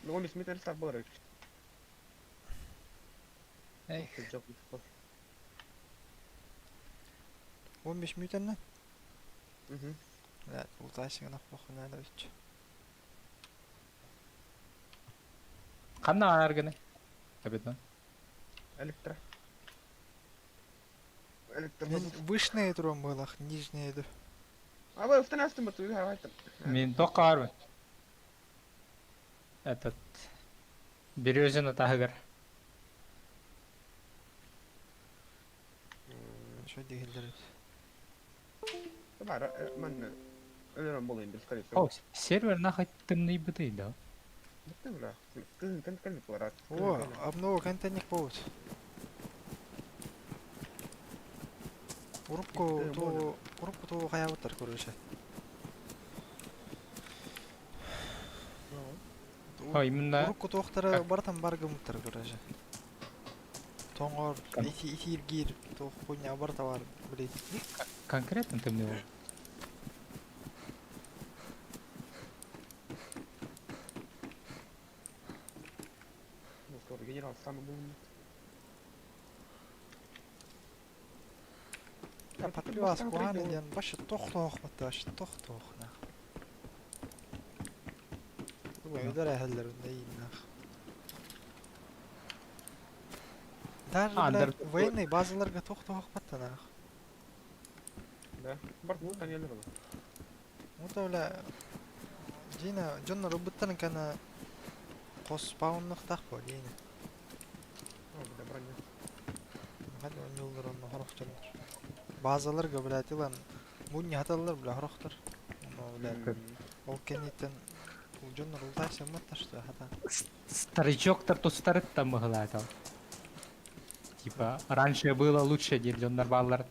Ну, 15 метр сап болар. Ey, Жоқ. 15 мютенне? Мгм. Да, ултайсың нах бохна да үч. қанна аргыны? Капитан. Электро. Электро. Мен вышные турам болах, нижние ду. А вы автонастым бат үйге айтым. Мен тоққа бармын. Этот Березина тағығыр. Шо дегелдер. Бар, мен өлөрөм болайын бир скорее О, всего. сервер нахаттымный бытыйды. Биттим бля. Кын бар. О, обнова контейнер повод. Урупку то хаябыттар көрөшө. О, именно Урупку тоқтары бартан баргымыттар көрөшө. Тоңор, итиргир, то хуйня барта бар, блин. конкретно ты мне. Ну, скоро генерал самый был. Патриас куаны ден башы тоқтоқмытты, башы тоқтоқна. Өйдер әхелдерінде иіннақ. Даже, блядь, военный базаларға тоқтоқмытты нақ. Да. Бар, ну, конечно, было. Мута, бля, Дина, Джонна рубыттан кана қос пауннық тақ по, Дина. О, бля, броня. Хәді он yıldır onu horokçanlar. Bazılarga, блядь, илан мунни хаталар, бля, хорохтар. Ну, блядь, ол кенеттен бұл Джонна рултайся мытта, что хата. Старичок-то то старый там могла это. Типа, раньше было лучше, дерьон нарвалар.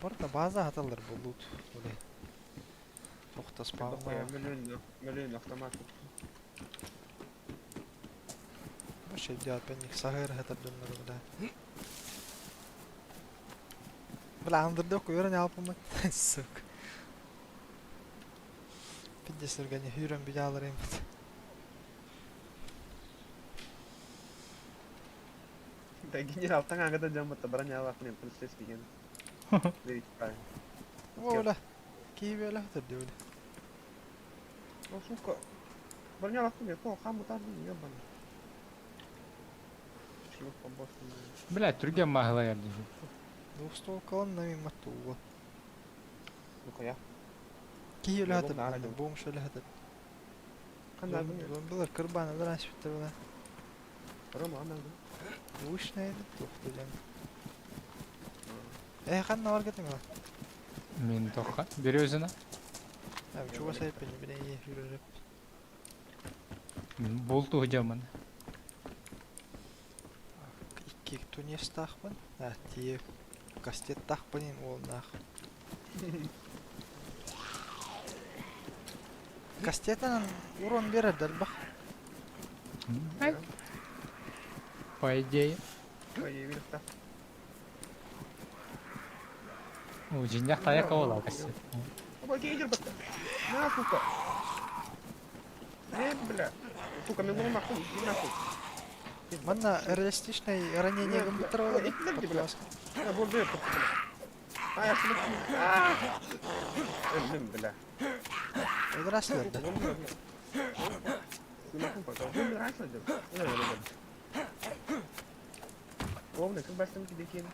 Барда база хаталар болут, блядь. Тоқта спауна. Миллион автомат. Вообще делать пенник сагыр хатар Джонна рулда. Бля, андердок үйрен алпымат, сука. Пиндестерге үйрен бидалар емет. Да, генерал, таңа когда жамбатта броня алатын полицейский ген. Видите, правильно. О, бля, кейбелі хатар деуді. Ну, сука. Броня алатын ген, то хамы тардым, ебаный. Шлюх побосный. Блядь, түрге могла я. Достол калан нами матуға. Ну-ка, я. Кейбелі Я хатар, бұл нара дем. бом шөлі хатар. Қандай бұны? Зомбилар кырбаны да распиттер бля. Рома, андай да. Ушнайды, тоқты жан. Қанна бар кетің ба? Мен тоққа. Березина. Чуға сайппен біне ие жүреріп. Болту жаман. Икки тунес тақпын. Тие кастет тақпын ен ол нақ. Кастетан урон береді әлбақ. По идее. Ой, видишь, да. У жинях таяқ ола кассе. Оба, кейдер бітті. На, сука. Бля. Сука, мен bunu нахуй, иди нахуй. Манна реалистичный ранение гамбуттар болады. Иттерди, бля. Я бұл бер бітті, бля. А, я сілік. Өлім, бля. Ыдыраслар да. Не могу пока. Вы мне раньше делали? Не, не, не. Ровно, как бастым тебе кин.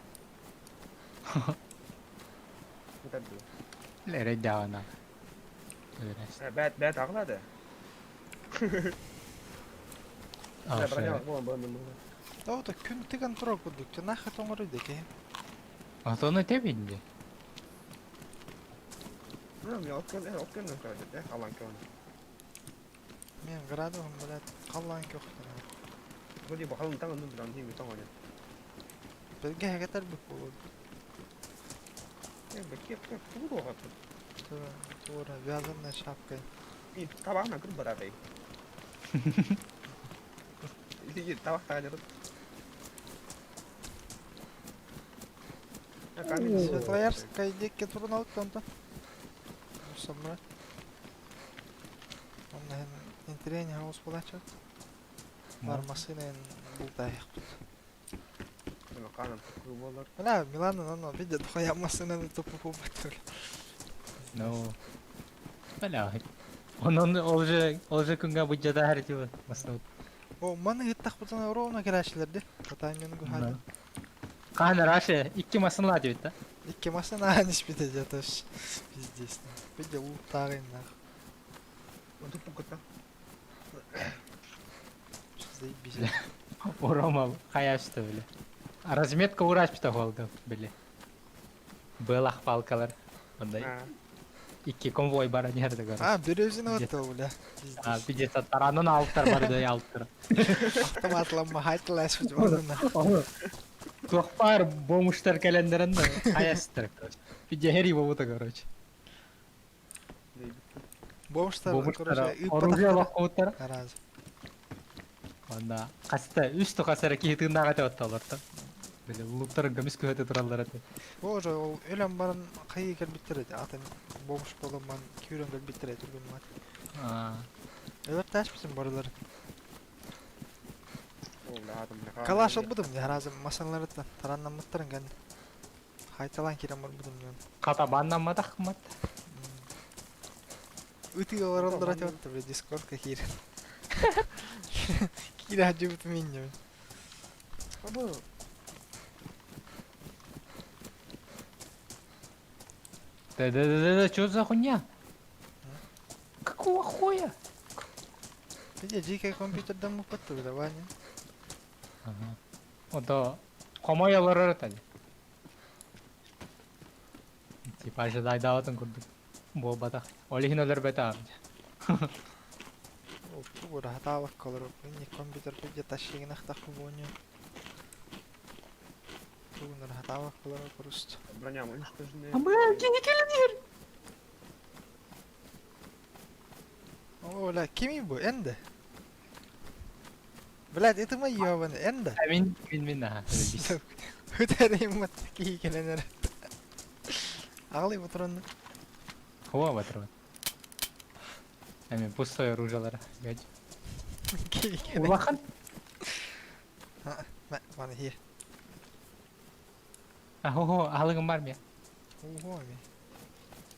Вот это было. Лере дауна. Бәт ағылады. Броня болын. Ота күн тиган тура кудук. Нахы тоңыр үйдеке. Атоны тебинде. Мен оқкен өңкірді, қалан көңін. Мен градуғым, блядь, қалан көқтін. Вроде бы қалын таңын бұдан деймі тоңын. Білге әгетер бүк болады. Кеп, туыр оғатыр. Тура, вязанная шапкой. И табағына кір бар ағай. Табақ тағын Светлоярск кайдекке турун алып тонто. Самра. Оннан интерени хаус болачак. Бармасынын бултай. Канан такой болар. Мына Миланын аны виде тухаямасынын топу побатыр. Ну. Бля. Он уже күнгө буджада харчу. Маснут. О, маны гыттак бутана ровно керашилерди. Катаймен гухады. Каны Раша 2 масынла дейт да. Икки масына анишпите жатыш. Пиздец. Виде ултагын нах. Он тут пуката. Заебись. Уромал каяшты беле. Разметка урашпыта болду беле. Белах палкалар. Мындай 2 конвой бар жерде гөр. А, бир өзүнө өтө бля. А, пиздец таранын алыптар барды алыптар. Автоматланма хайтылаш жонуна. Клохпар бомуштар календеринде каяштыр. Пиздец хери болута короче. Бомштар, Бомуштар оружие бакыптар. Раз. Анда каста үстү касара кийтиндага татталар да. Беле улуптарын көмүс көтө туралар эти. Боже, ол өлем барын кайы келбиттерет. Атын бомш боломан күйрөн келбиттерет үргөн мат. А, Элеп ташпысың барылар. О, Калаш албыдым, я разым масаналарыттан. Тараннан мыттарын ген. Хайталан кирен барбыдым мен. катабаннан мадахмат. Үтү оларылдар атып бир дискордка кир. Кира жыбыт мен. Абы. Да, что за хуйня? Какого хуя? Где жеке компьютерден мупаттыр да Ваня. Ага. Ото комоялар өтөдү. Типа ожидай даватын курдук. Болбата. Олихинолер бета. О, тугура хаталык калыр. Мен компьютер пиде ташыгын ахтак бону. Тугура хаталык калыр просто. Броня уничтоженная. не келдир. Оля, кими бу? Энде? Блядь, это моё ёбаный. Энде? Мин. Өтәрейм мат ки келенер. Ағлай отырын. Хуа батыр. Эми пустой оружиялар. Ки келенер. Улахан. Мана хи. Ахо, алыгым бар ме? Ого ми.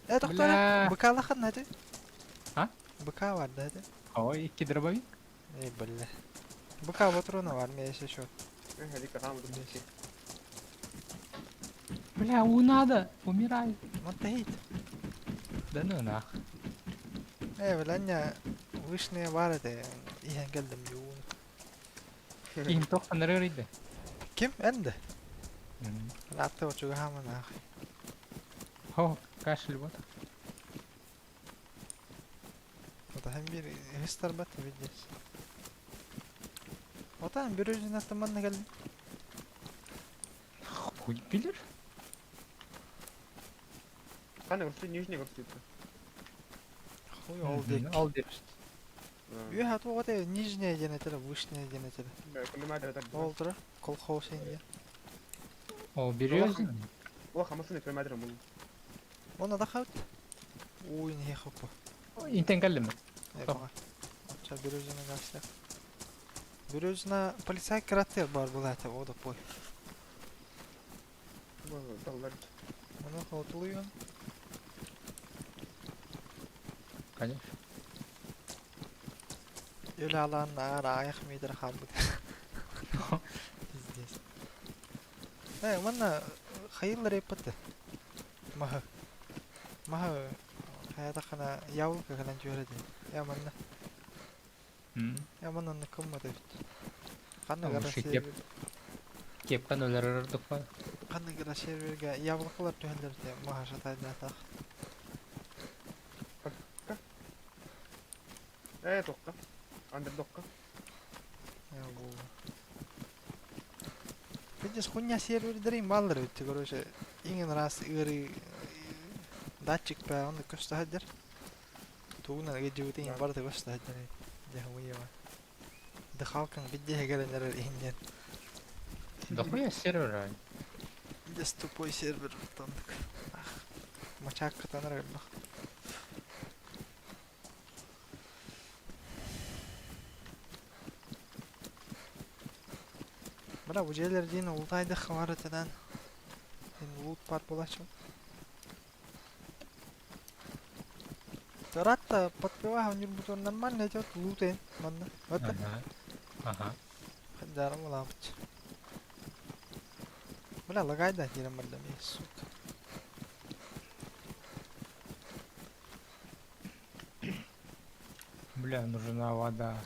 Тоқтар, Бля. быкалахан нады? А? Быка var да? Ой, 2 дробовик. Бля. Быка отыруна var ме если шо. Ходи там вот Бля, надо. Умирай. Мантахит. Да ну нах. Бля, вышные var это. Ihan geldim yoğun. Ким тоқтан рырыйды. Kim? Энде? Ратта вот чуга хама нахуй. Хо, кашель вот. Вот hem bir hıstar bat видишь. Вот там bir özün atmanına geldim. Хуй пилер? Канан горсу нижний горсу. Хуй oldu. Алды. Үй хат вот это нижняя денетер, вышняя денетер. Коллиматор так. Oldu. Колхоз инде. О, березин. О, хамасын коллиматор мул. Ona da kalk. Oyun he hoppa. Интен калдым. Bak. Atça bir özüne karşı. Bir özüne polisay karakter var bu zaten o da boy. Доллар. Ona otuluyor. Конечно. Öyle alan ağır ayak mıydır kaldı. Здесь. Bana hayırlar yapıttı. Maha hayata kana yavuk kalan göredi. Ya bana. Ya bana ne kımmadı. Kanna Ama gara şey server. Кепкан өлөр ырдык ба? Kanna gara serverge yavuklar tühendirdi. Maha şataydı atak. Токка. Андер докка. Ya bu. Видишь, хуйня сервердерин баллар өтті, короче. Иңін раз ыры датчик па, оны көстахаддер. Туғынан өджі барды көстахаддер. Дәхі мұйы ба. Ды халқын биддеге келенер инген. Дохуя сервер. Just тупой сервер тандык. Мачак катанар элбах. Бара бу жерлер дейін ултайды хабаратыдан. Лут бар болачу. Рата подпевай, у него бутон нормально идет, лутен, манна. Вот так. Ага. Ага. Жарым лампыч. Бля, лагай да, дирам бардами, сука. Бля, нужна вода.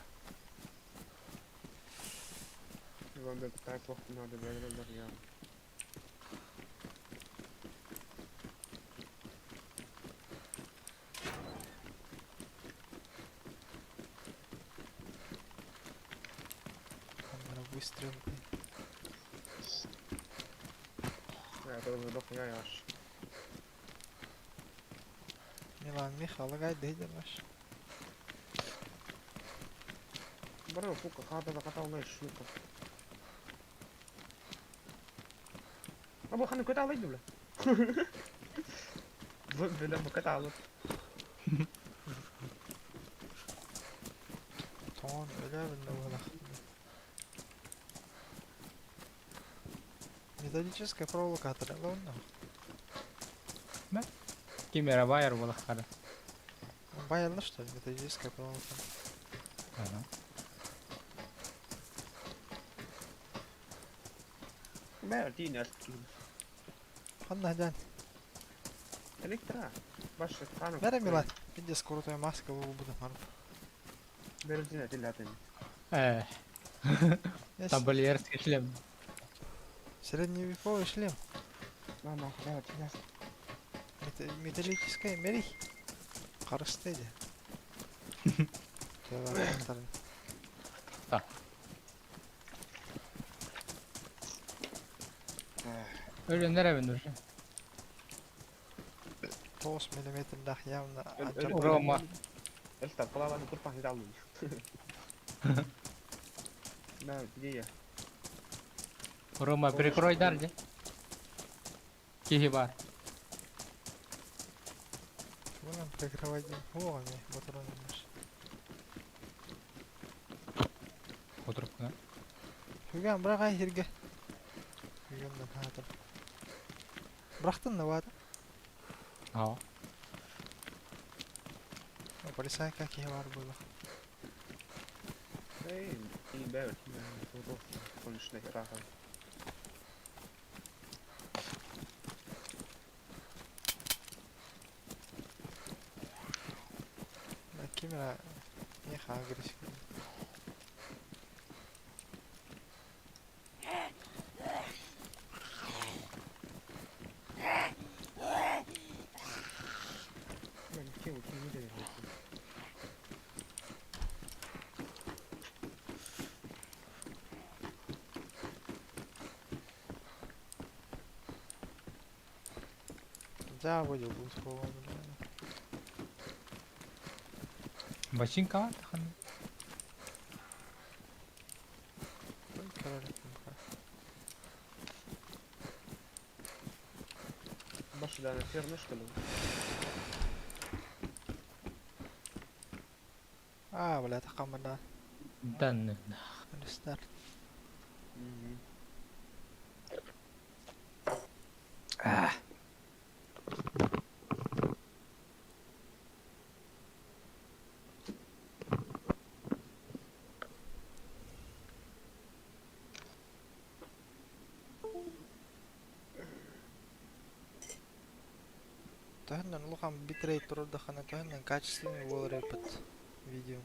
Вам да так плохо надо, я. Камера выстрел. Я тоже дох я аж. Милан, Миха, лагай да, идем ваш. Бро, фука, хата закатал на шнука. Або ханы катал иди, бля. Вот, бля, катал. Тон, öyle bir вала. Металлическая проволока отрезана. Кимера байер была хара. Баялна что ли? Металлическая проволока. Ага. Бля, ти не аски. Ханна дан. Электра. Баш, хану. Нere Милан? Иди с крутой маской буду марп. Бензина тилятын. Там бальерский шлем. Средневековый шлем. Мама, бля, тилят. Металлическая мерих. Карыстайды. Так. Öyle nereye нужно? 9 миллиметрдах явно. Рома. Эльстар, калаваны турпан идалын. Да, где я? Рома, прикрой дарди. Киги бар. Будем прикрывать. О, не, патроны наши. Отырып кына. Хүгән, бірақ ай хирге. Хүгәннен хатыр. Брақтын да бады. Ага. Полисайка кие бар было. Эй, и бэвэр, фото, конечный рахан. Камера не хагрись. Да, будет лут. Бочинка var hani. Баши да на ферме, что ли? А, бля, тақамын да. Данный. Старт. Тоханнан улхан битрейт турда хана тоханнан качественный вол репет видео.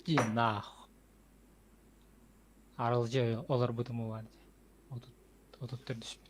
Иди нахуй. Арылжы олар бутуму бар. Отуттар düşmüş.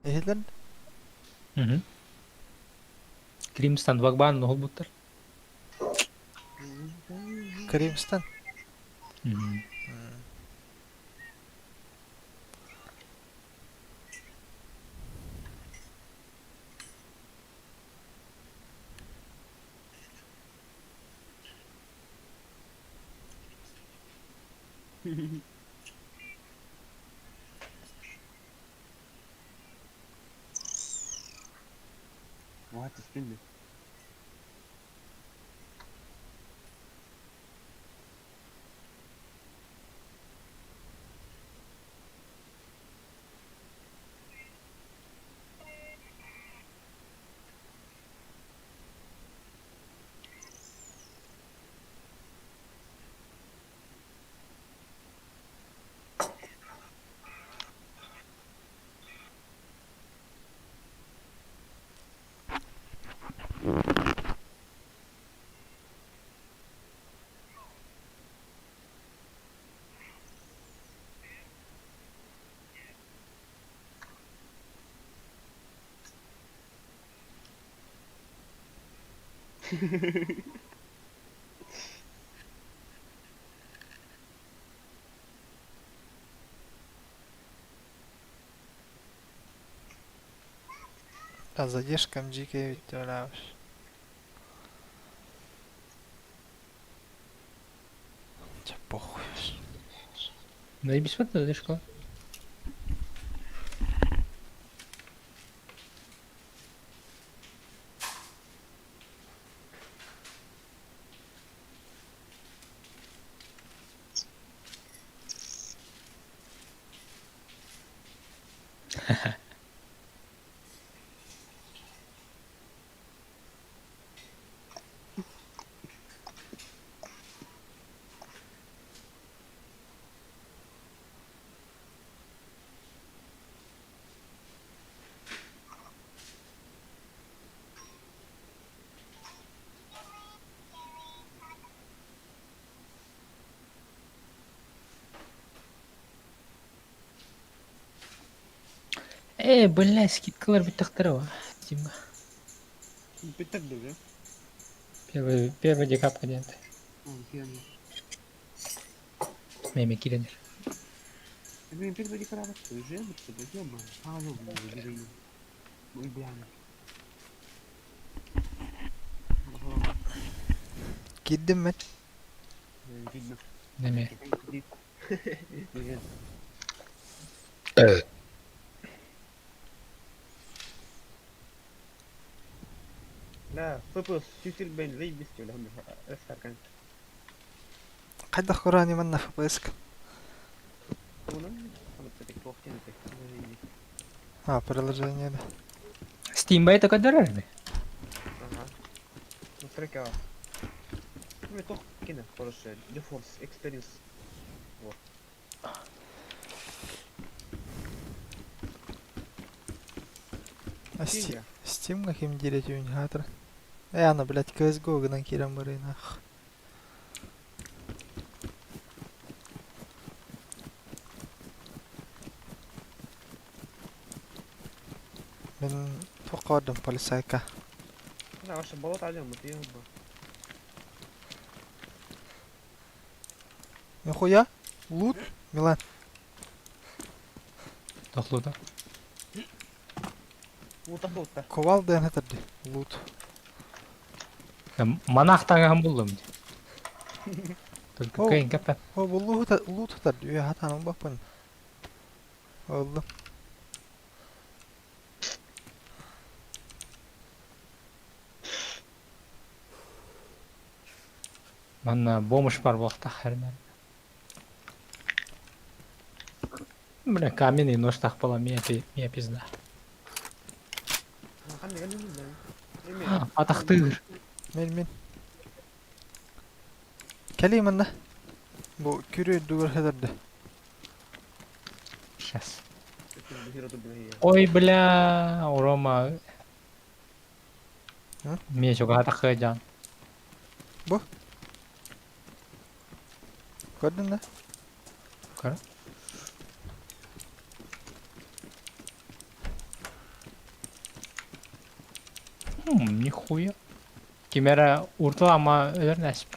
Ehlen Hı. Crimson bak bana ne oldu butlar? Кримстан. Hı. وهتستنى. А задержка МГК ведь валяваш. Ча похуй. Заебись вот эта школа. Блядь, скидкалар битактары var. Дима. Bitirdi ya. Первый декабрь деді. Entiendo. Меме киленер. Ben bir böyle karar vereceğim. Söyleyeceğim ama. Hala bu bileyim. Bu yani. Gittim ben. Cidden. Неме. Güzel. لا فبص شفت البين زي بيستو لهم اسهر كان Кайда хорани манна ФПС. ونم خلص تك وقت انت А, приложение, да. Steam'бай только деревни. Ага. Настройки. Ну, то кино, хорошее. GeForce Experience. Вот. А Steam. Steam'ga kim диретүүн хатыр. Ана, блядь, CSGO гынан кирен барайын ах. Мен тоқадым полисайка. Да, ваше болото алем, это я бы. Нихуя? Лут? Милан. Тоқлуда. Лута. Ковал ден хатырды. Лут. Манақтаңан болдым. Только О. кайын кәппә. О, бұл лут хатырды. Үйе хатаның бақпын. Олды. Манна бомыш бар вақта хәрмәр. Бля, каменный нож тақпала мия пизда. Қандай да. Атақтығыр. Мен. Кәлей манна. Бұл күрі дүгір хатырды. Сейчас. Хиро тут блин. Ой, бля, Рома. А? Мен чоға атақы жан. Көрдің да? Кара. Нихуя. Кемера уртла ама өлер нәсіп.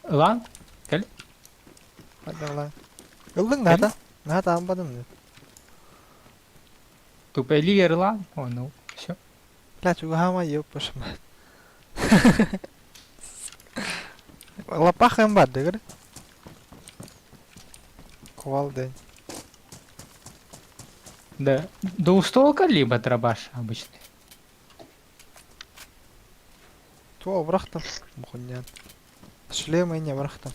Ұлан? Кәл? Hadi lan. Yıldın nerede? Nerede anladım ne? Тупели ерлан? О, ну, все. La чугама yok başıma. Лопаха им бад, дегр. Ковал день. Да. Двустволка либо дробаш обычный. Туа бырақтым. Мұхыннан. Шлемы не бырақтым.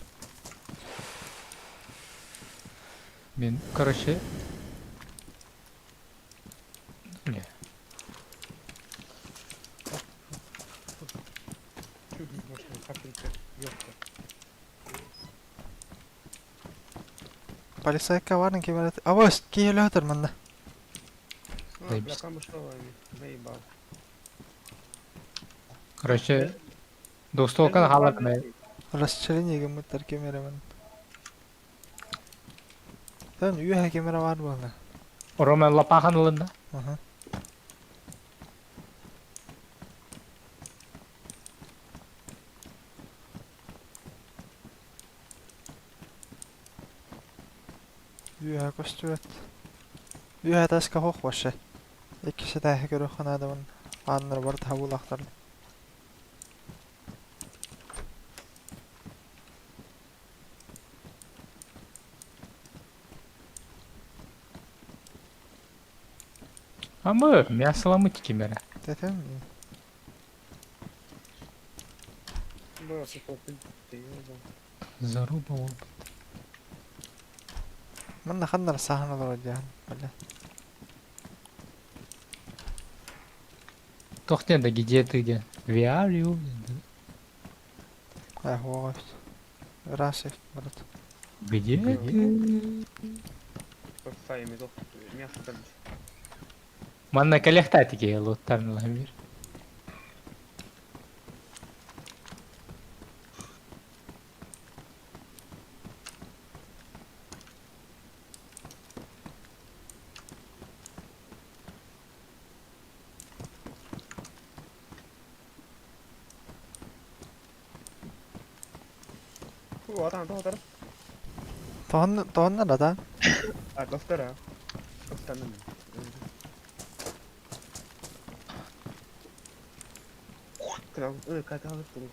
Мен, короче... Бля. Полисайка варын кемерет. Авось, кейлі өтір мында. Бля, камышлова, заебал. Короче... Двустволка халак на... Расчеление геметтер кемеремен. Тан үйе кемере var бұны. Ромен лапахан ылында. Ага. Үйе көстүет. Үйе таска хоқ башы. Екінші тәхі көрі қанадымын. Анныр бар табыл ақтарын. Амы, мясаламыт кемера. Тәтем, Бля, сухопин. Ты ебал. Заруба ол. мында қандар сахналар өдеген. Бля. Тоқтен да где ты где? Виарю. Оғыз. Расев, брат. Где ты? Сами дох. Мясо там. Манна калехта тике лоттарын ламир. Отан. Тоғынна да да. А, костера. Костанын. Крал, как алып туру.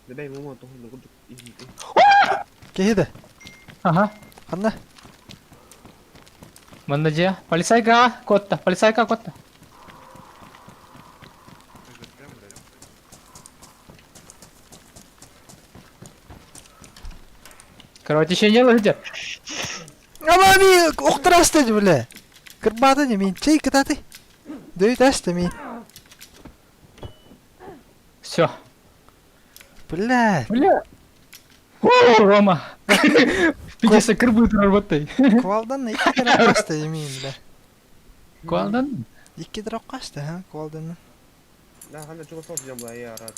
Дебей момент тоғынды құдық. Кейді. Ага. Қанна? Манна же. Полицайка котта. Короче, еще не лыждер. Амами, оқтыра істеді, бля. Кырбады демейін, чей кытаты. Дөйт әс демейін. Все. Блядь, Бля. О, Рома. Пикесе кырбы тұрар баттай. квалдан iki taraf kastı demeyeyim bile. Куалдан? İki taraf kastı ha kvaldan. Да, ханда чуга сотacağım bu ya рад.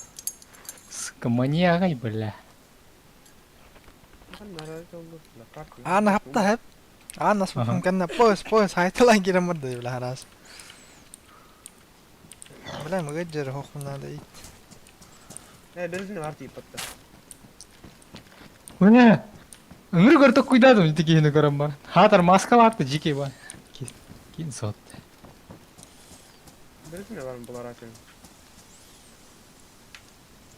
Скамани ағай, бля. Ханда рад oldu. La kart. Ana hapta hep. Ana Aha. sokun kanna pos haytalan giremedi bile haras. Bile mi gıcır hokuna da it. Ne benzin var tip patta. Бля. Ыңыр көртөк куйдадым тикени көрөм бар. Хатар маска барды жеке бар. Кин сот. Benzin var mı bular açın?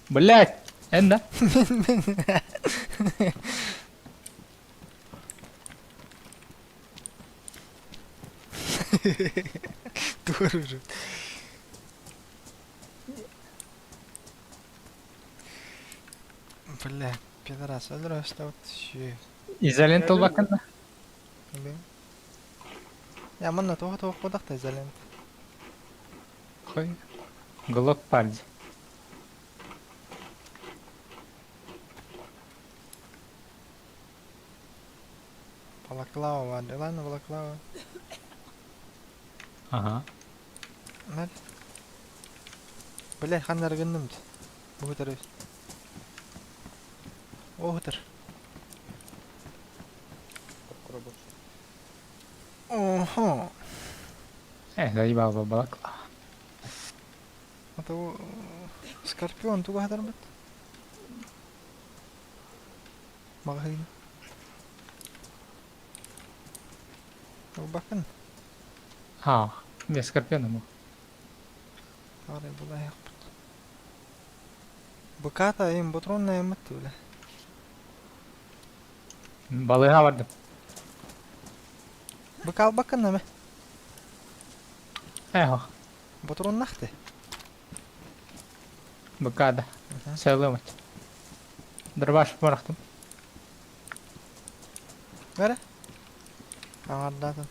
Блять. Энда. Doğru. Bile. Pederas öldür östet şey. Изолент ол бакында. Bile. Ya manna toh kodak da izalen. Хой. Глок парди. Balaklava var. Lan balaklava. Ага. Mel. Bile hanlar gündümdü. Bu kadar. O kadar. Kura boş. Oho. Заебал бы балакла. Это Скорпион туго kadar mı? Bakayım. Bakın. А, без скорпиона мог. Tarih bu da yaptı. Bukata им бутронна емет öyle. Балыга бардым. Bukal bakın mı? Эхо. Butron nahtı. Быкада. Мгм. Сайлымать. Дырбаш барахтым. Ver. Anladım.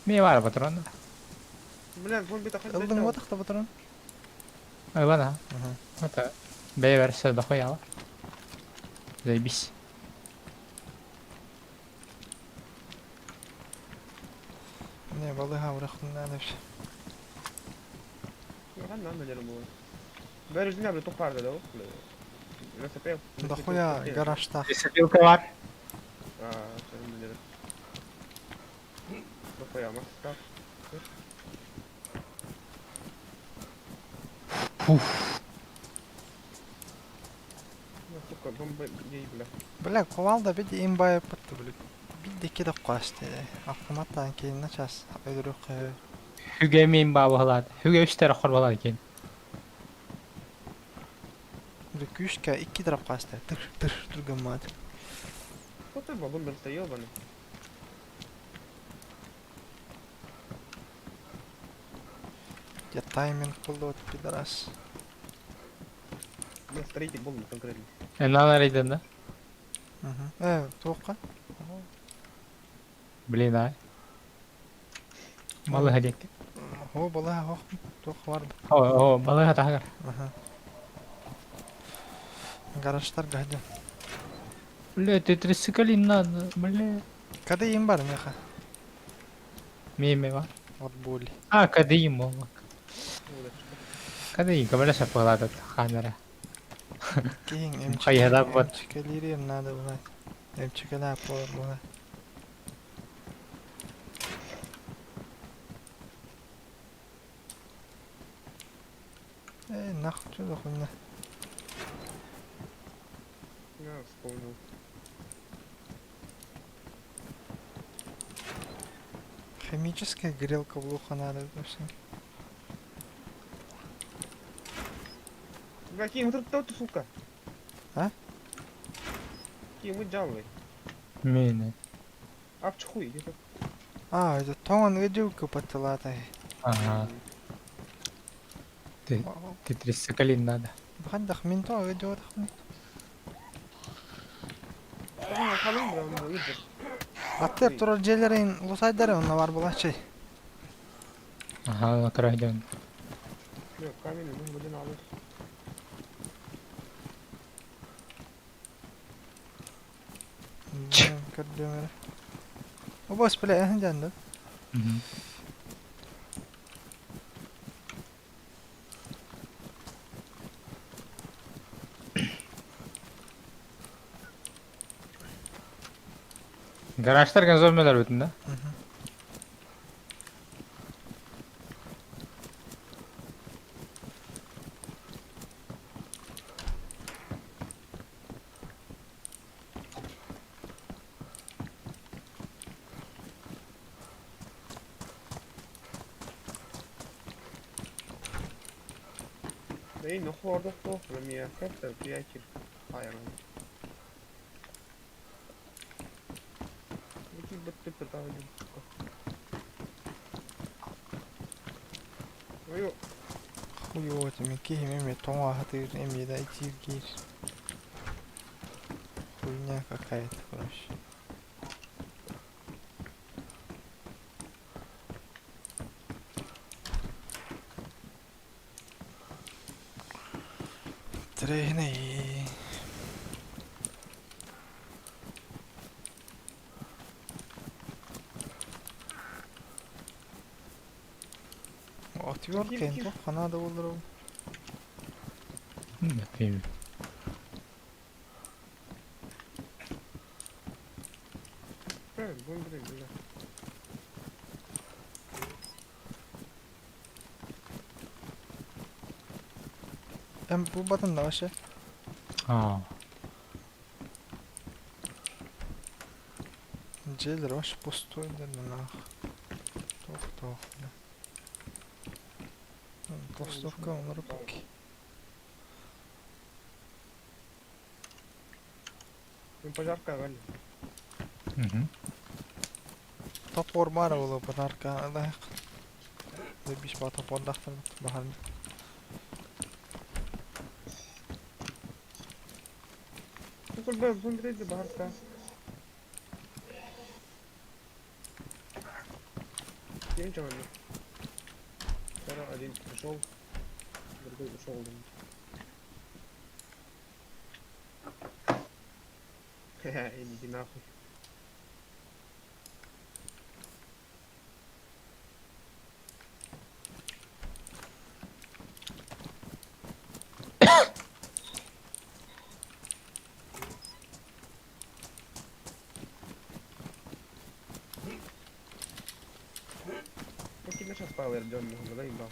Мей бар патронда. Блин, вон bir takım. Ildın mı taktı butron? Ладно. Мгм. Это бейвер все дохуяло. Заебись. Ne balığa bıraktın ne bir şey. Ben de anlıyorum bu. Böyle yüzüne bir top vardı da o. Nasıl yapayım? Dahuya garajda. Лесопилка бар. Aa, sen bilirim. Dahuya ama. Так. Ну, сука, бомба ей, бля. Bile kovalda bir de imba yapıttı bile. Bir de iki de kaçtı. Aklımattan keyin aças. Öldürük. Хүге мен бабалады. Хүге 3 тәрі құрбалады екен. Bir küçük iki taraf kaçtı. Tır durgun Что ты, бабун, блин, ебаный? Ya тайминг buldu pidaras. Я строитель был конкретно. Энан арайдан да? Тоққа. Блин, ай. Балыға дек. О, бала хоқ. Тоқ var. О, балыға тағыр. Гараждар гайда. Бля, ты трясикалин надо, бля. Кадayım var меха. Меме бар. От боли. А, кадыйым ол. Кадыйым, кабаля шапалады камера. Keyin Kayada var. emçikeleri nerede bunlar? Emçikeler yapıyorlar bunlar. Нахуй да хуйня. Я вспомнил. Химическая грелка в луха надо вообще. Какие вот это, сука? А? Какие мы джамлы? Мені. А в чхуй, где-то. А, это тонн видюка потелата. Ага. Ты трясикалин надо. Бхандах минто видюка. Kalın mı lan bu? İyidir. Atlayıp durar jelerin ulusaydarı onunla var bula şey. Aha, kıraydım. Yok kamyonu buradan alır. Gördüğüm yere. O boş bile en canlı. Hı hı. Garajlarken zombiler bütün de. Hı hı. Nej, nu hårda stoffer med effekter för jag är hajarna. Det är bara typ ett av dem. Oj, Uyu demek ki himi tonga hatır emida içir gir. Хуйня какая-то, короче. Трейни. Отвертка, плохо надо было. Bakayım. правильно, будем брать, да. Bu batın da aşağı. Aa. Джейлер ваш пустой, да нах. Тох. Постовка onları bak. Ну, пожарка, вали. Hı hı. Topor var oğlum bu arkada. Ve bir şey topor daxtır bahar. Ну, хоть бы будем брать, бахарка. Я ничего не. Вчера один пришел, другой ушел. Ха-ха, иди нахуй. Ну, тебе сейчас пауэр идем, да, ебал.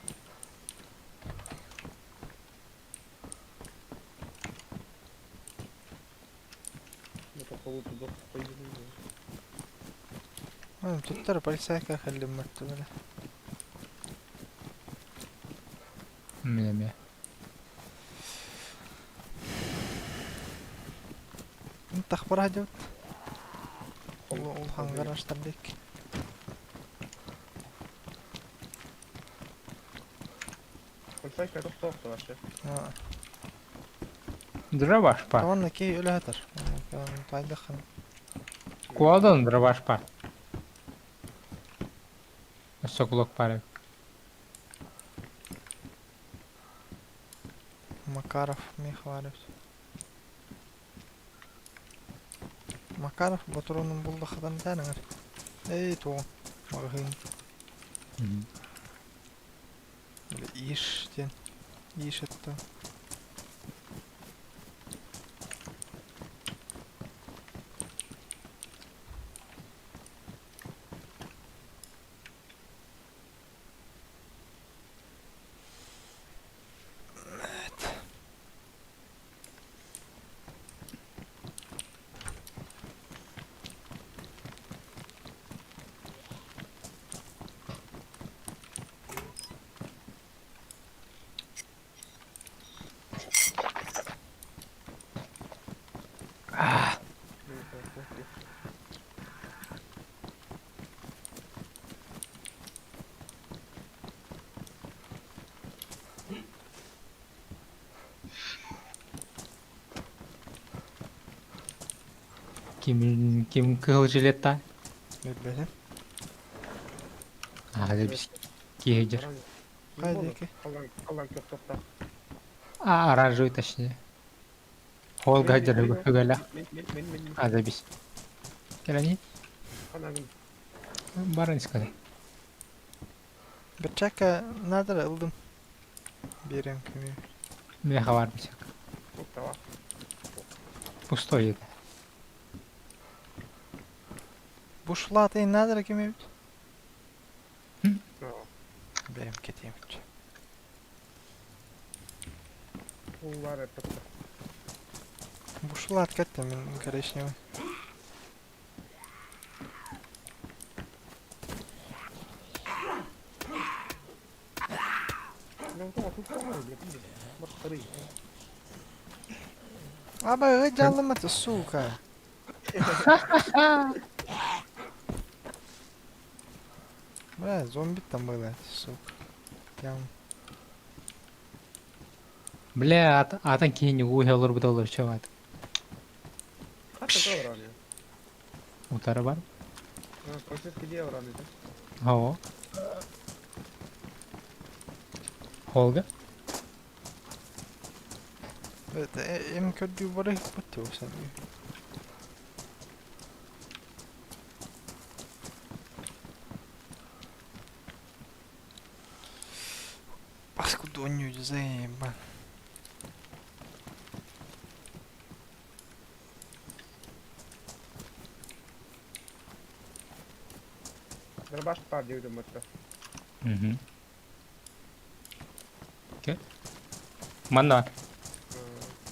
Ну, по полу туда поедем. Oğlum tutları polisayka خلي مرتبه. Bilmiyorum ya. انت اخبارها جود. والله هنجر اشتبك. Polsajka to stofta właśnie. اه Dravаш par. طبعا كي يقول هتر. كان طايق دخل. Kuadan dravaş par. Sokulok par. Макаров мих عارف. Макаров батронun buldu xadan tane var. Ey to. Magazin. Hı hı. Böyle iş diyen. İş etti. Kim kılıcı letta? Bilbelim. Hadi biz kiyecek. Haydi ki. Аллан көп тоқтап. Оранжевый точнее. Холга жыры хөгөлө. Мен. Hadi biz. Geleni Қана кім? barın iskale. Bir çaka nadir aldım. Берем kimi. Меха var bir çak. Тоқтава. Пустой еді. Bu şulatayı nadir kimi? Берем кетейim. Олар тоқта. Bu şulat кетті мен коричневый. Мен тоқтама, блядь. Бар қырый. Aba canlamadı suka. Bля, зомби-то было, сука. Прям. Бля, атын кейін уйы olur bu da olur çövat. Қатты көп ұраны. Утары бар. Полицейский ұраны. Ао. Холга. Это им kötü барыг бутtu sen. Паскуду оню заебан. Дырбаш бар деудің мұтты. Hı. Okey. Mana var?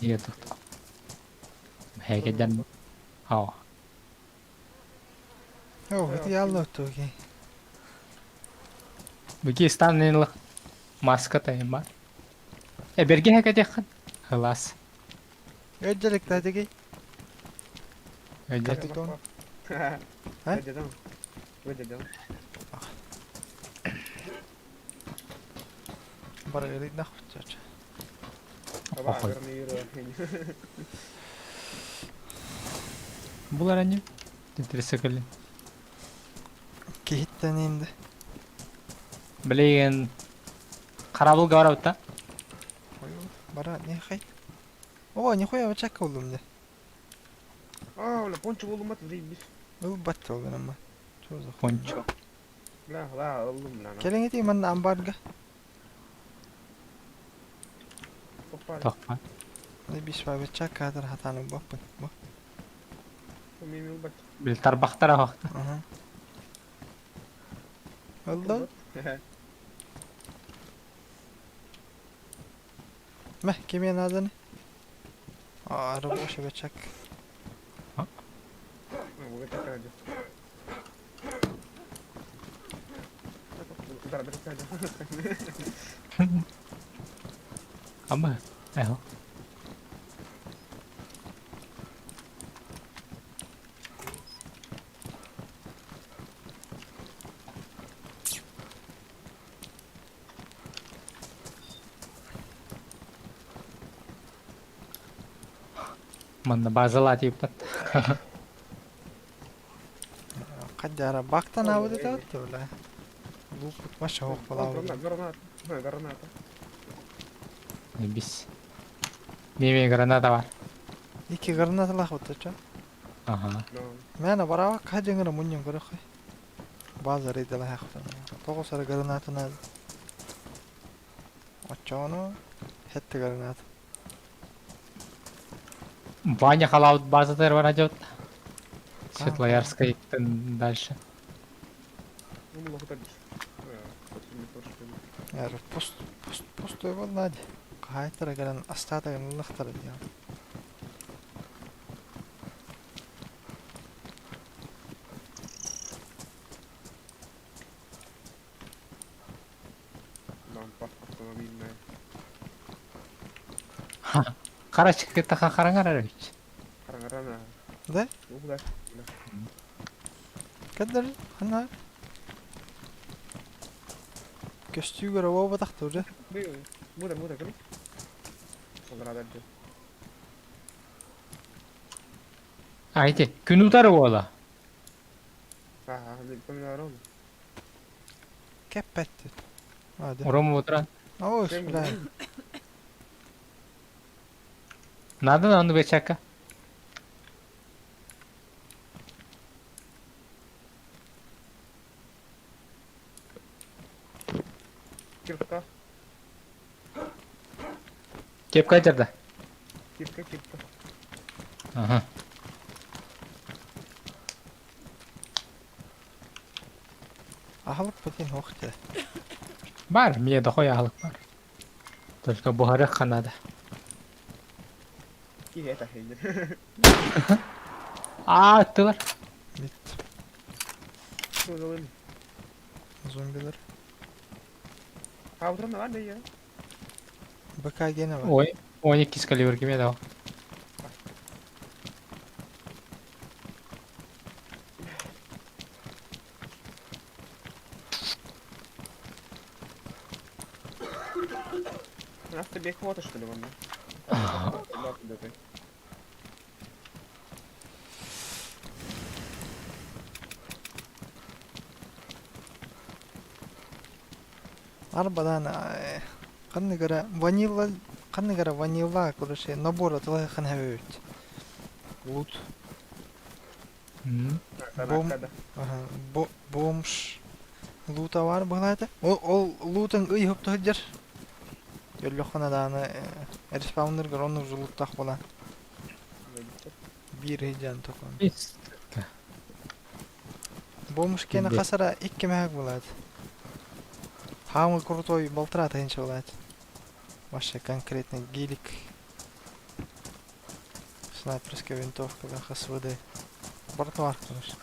Iya tuh. Heyecan. Aо. О, это я лото ки. Беги станнелы. Маска тайым бар. Берге хекедекін. Хылас. Öncelik dedi Öyle. Капитан. Ha? Ödedem. Ödedem. Bara erik nahut. Baba Охой. agırını yürü. Булар они. Трисекали. Kihitten indi. Блин. Карабыл говорят, да? Bara ne hay? О, нихуя бачак oldum de. Aa ulan ponçuk olmat biz. Ul bat oldum ama. Çozuk. Пончо. La oldum lan. Gelin gideyim ben ambarga. Kopar. Тохпа. Ne bir şey bachak kadar hatanı bakın. Bak. Mimil bak. Бил тарбақтара вақты. Aha. Oldu. Meh kimin adı ne? Aa araba boşa bachak. Bu kadar kaldı. Uдар bir kaldı. Ama. Eho. Mana bazalati pat. Kadara baktan avı da attı öyle. Bu putma şavuk falan. Граната. Bis. Meme granada var. İki granat lah otuca. Aha. Mena bara kajengara munyon gara khay. Bazar ide lah yaktan. Togo sara granatına. Açano. Hette granat. Ваня халаут база тервара идет. Светлоярская и дальше. Ну, могу так. Yar post vallahi. Kaytara gelen astata gelen lahtara ya. Lan patlattığını bilmem. Кара çıkıyor taka karangara hiç. Караңарана. De? Bu da. Kadar hanar. Göstüğü göre o badaktı orada. Bu da kırık. Onlar da diyor. Haydi. Gün utarı ola. Ha. Помидор oldu. Keppetti. Hadi. Урому отыран. Ось, Şey mi бля. lan? Надо на он бечака. Кирка. Кеп кайтерді. Кирка. Ага. Ахылып бітен оқты. Бар, мне дохуй ағылық бар. Только бұғары қанады. İyi et ahiydi. Атты бар. Бит. Şurada öyle. Зомбилер. Kavduran da var da ya. БК гені бар. Ой, 12 калибр кемеді ау. Nasıl bir kvota что ли вон? Арбадан қанны гара ванила қанны гара ванила короче набор атылай хан хәбәбет. Лут. Бом. Ага. Бомж. Лута бар булайды. Ол лутың ый хоп тахджар. Йоллохана даны респаунер грону жулуттак була. Бир хиджан токон. Бомж кені Билбе. қасара 2 мәк болады. Хамы крутой болтыра тайынша болады. Вообще конкретный гелик. Снайперская винтовка, да, ХСВД. Бортвар, конечно.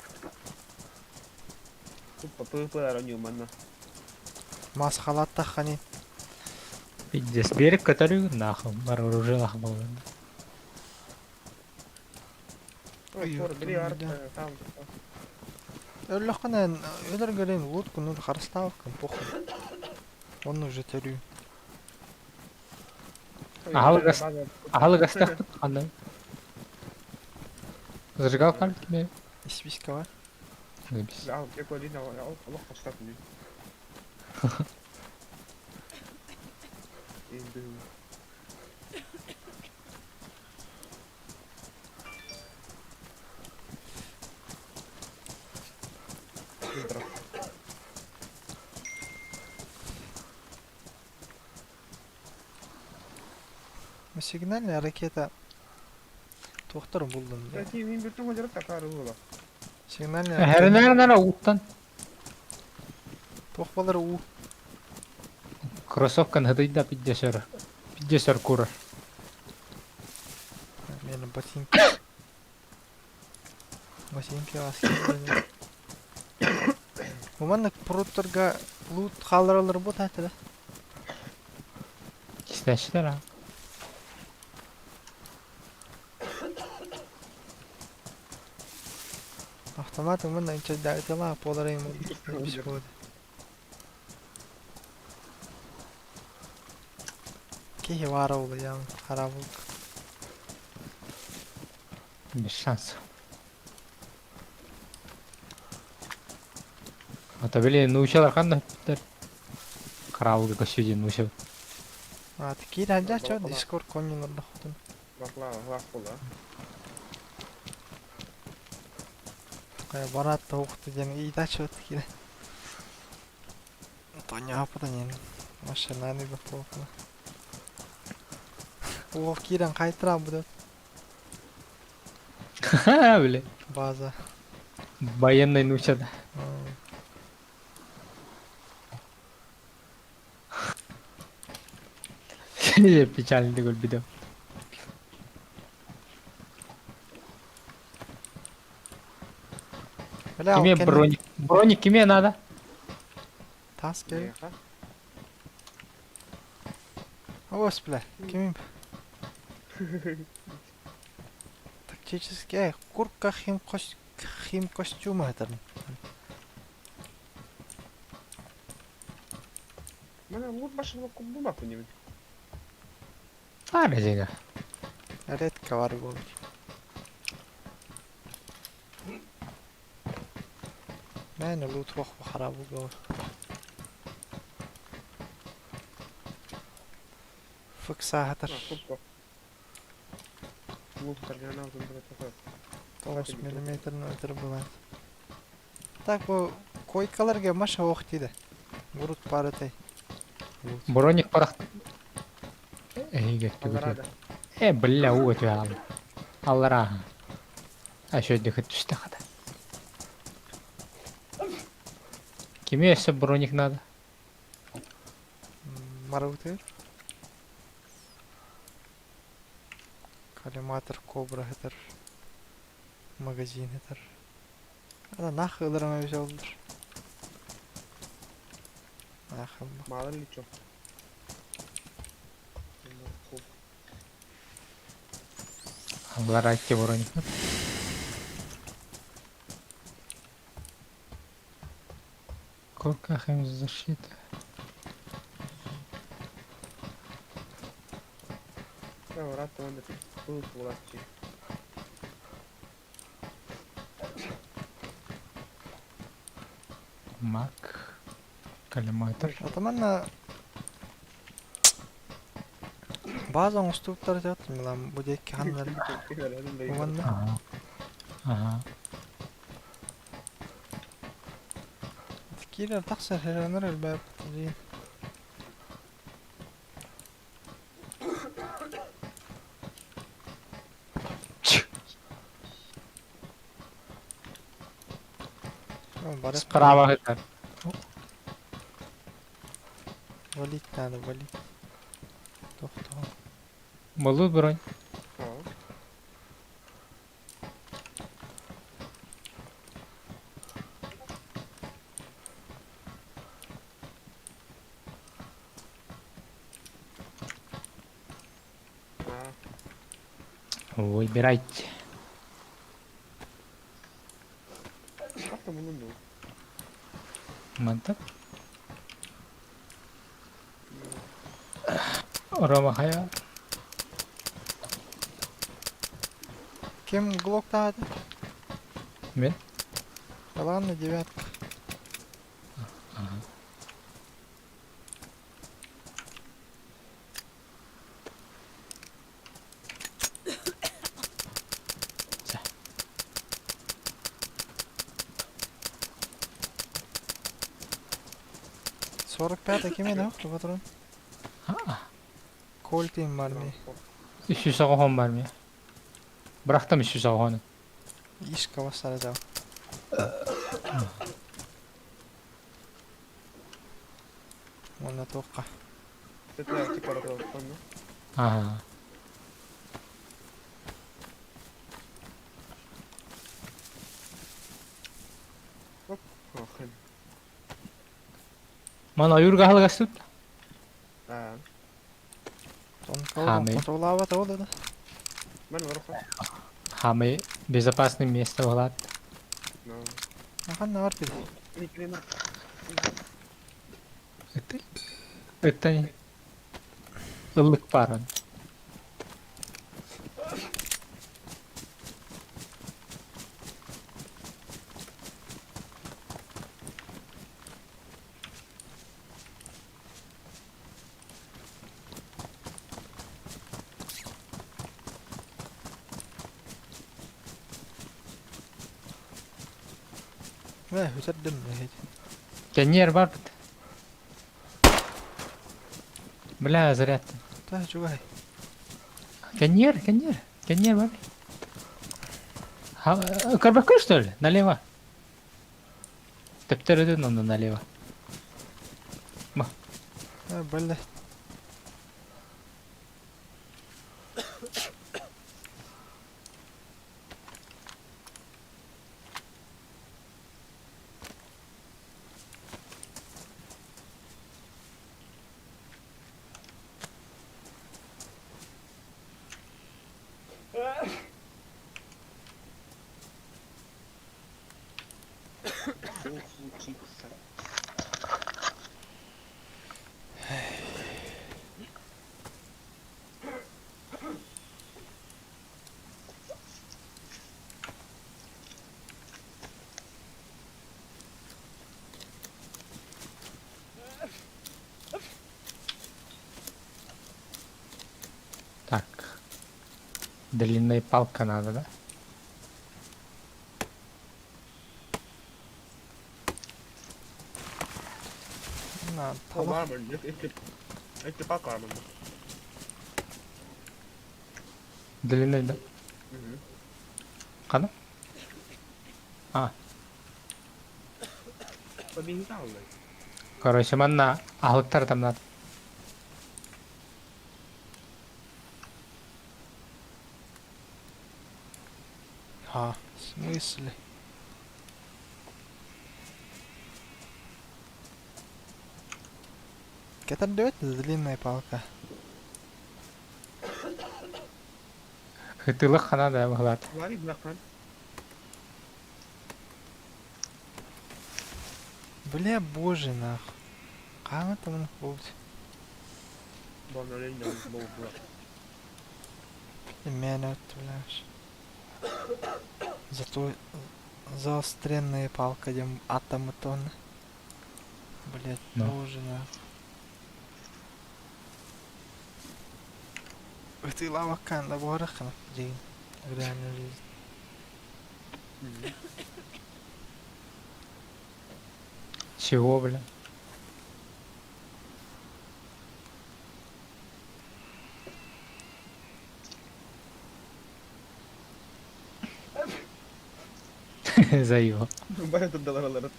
Пыпылар у него манна. Мас халатта хани. Пиздец, берег который нахуй, бар оружие нахуй был. Ой, Ой, бери арт да. там. Өллөхана өлөр гөрен лут кунур харстав кан похуй. Он уже терю. Ағалы гастақ қандай. Зажигалка алып кеме. Исписка бар. Запись. Al tek öyle ne var ya? Allah başlat mı? İndim. Filtro. Сигнальная ракета. Тоқтар булдым. Ya ki min bütün hocalar takar ola. Сигнальная Әрі нәрі уттан. Тоқпалар у. Кроссовкан хыдыйда пиддесер. Пиддесер курар. Мені ботинки. Ботинки аскер. Уманнык пруттарга лут халыралар бу тәтеле. Кистәшілер а. Автомат уманна инче дәйтела поларайм биш болды. Кихи вара улы ян харабылк. Без шансов. Ата біле научалар қандай біттер. Қарауылды көшеден научал. А такие раджа чо дискорд коннилар да хотын. Laf ola. Кая барат та оқты ден ида чо такие. Тоня апыда нен. Машинаны да попла. О киран кайтыра буде Ха, біле. база. Военный научады. Печальный такой видео. Бля, Кеме броник. Броник кеме надо. Тас кел. Ha? Ос, бля, кем? Тактический, куртка хим костюм это. Bana vur başımda bulmak mı? А, резига. Редко var bu. Yani loot bok bu harap bu. Fık sahatar. Kurtko. Bu tarjana uzun bir tefek. 9 milimetrenin ötürü bulan. Так bu койкаларга маша ох тиде. Бурут паратay. Броник парах. Эй, гетти Аларада. гетти. Бля, вот я. Аллара. А что дыхать тусты хада? Кеме esse броник надо? Мараутер. Коллиматор, кобра хетер. Магазин хетер. Ада нах ылырама бежалдыр. Нахым. Мало ли чё. Аллара те броник. Сколько им защита? Ya rahat tamam da bu bulaşçı. Мак. Коллиматор. Атаманна базан уступтар жатыр милан bu декки хандар. Уманда. Ага. Ага. Тикилер таксыр хераныр элбап. Жин. Барып Справа это. валить надо, валить. Тохто. Малый бронь. Выбирайте. Как там он был? Мантап. Рома хая. Кем глок тады? Мен. Ладно, девятка. Сорок пятый кеме да? Кто патрон? Кольтин бар ми. Ищу сағуған бар мен. Бірақтым ищу сағуғаны. Ишка басар да. Мона тоққа. Это типа этого, ну? Ага. Охрен. Мана юрга халгастут. А, Тон Хами. кого контролава то да. мен вороха. Хамы безопасное место влад. Ну, Ахан нар пил. ни хрена. Это не... Ылык паран. Ва, хүсэрдэм нэ. Коньер бар бит. Бля, заряд. Та чугай. Коньер бар. Карбака что ли? Налево. Тептереді надо налево. А, бэллэ. Что случится? Длинная палка надо, да? На, О, талах. бармен, эти по карману. Длинная, да? Кана? А, Побегал, блядь. короче, манна алыктар там надо. А, в смысле? Кетер дебет длинная палка. Хытылык кана да баглат. Говори, блахан. Бля, боже нахуй. Кама там будет? Бон оленем был блак. Меня блядь. Зато заостренная палка, дем атомы тонны. Блять, Ну. боже нахуй. Ты лава канда борахна, день. Реально жизнь. Чего, бля? За его. Бая тут доллар.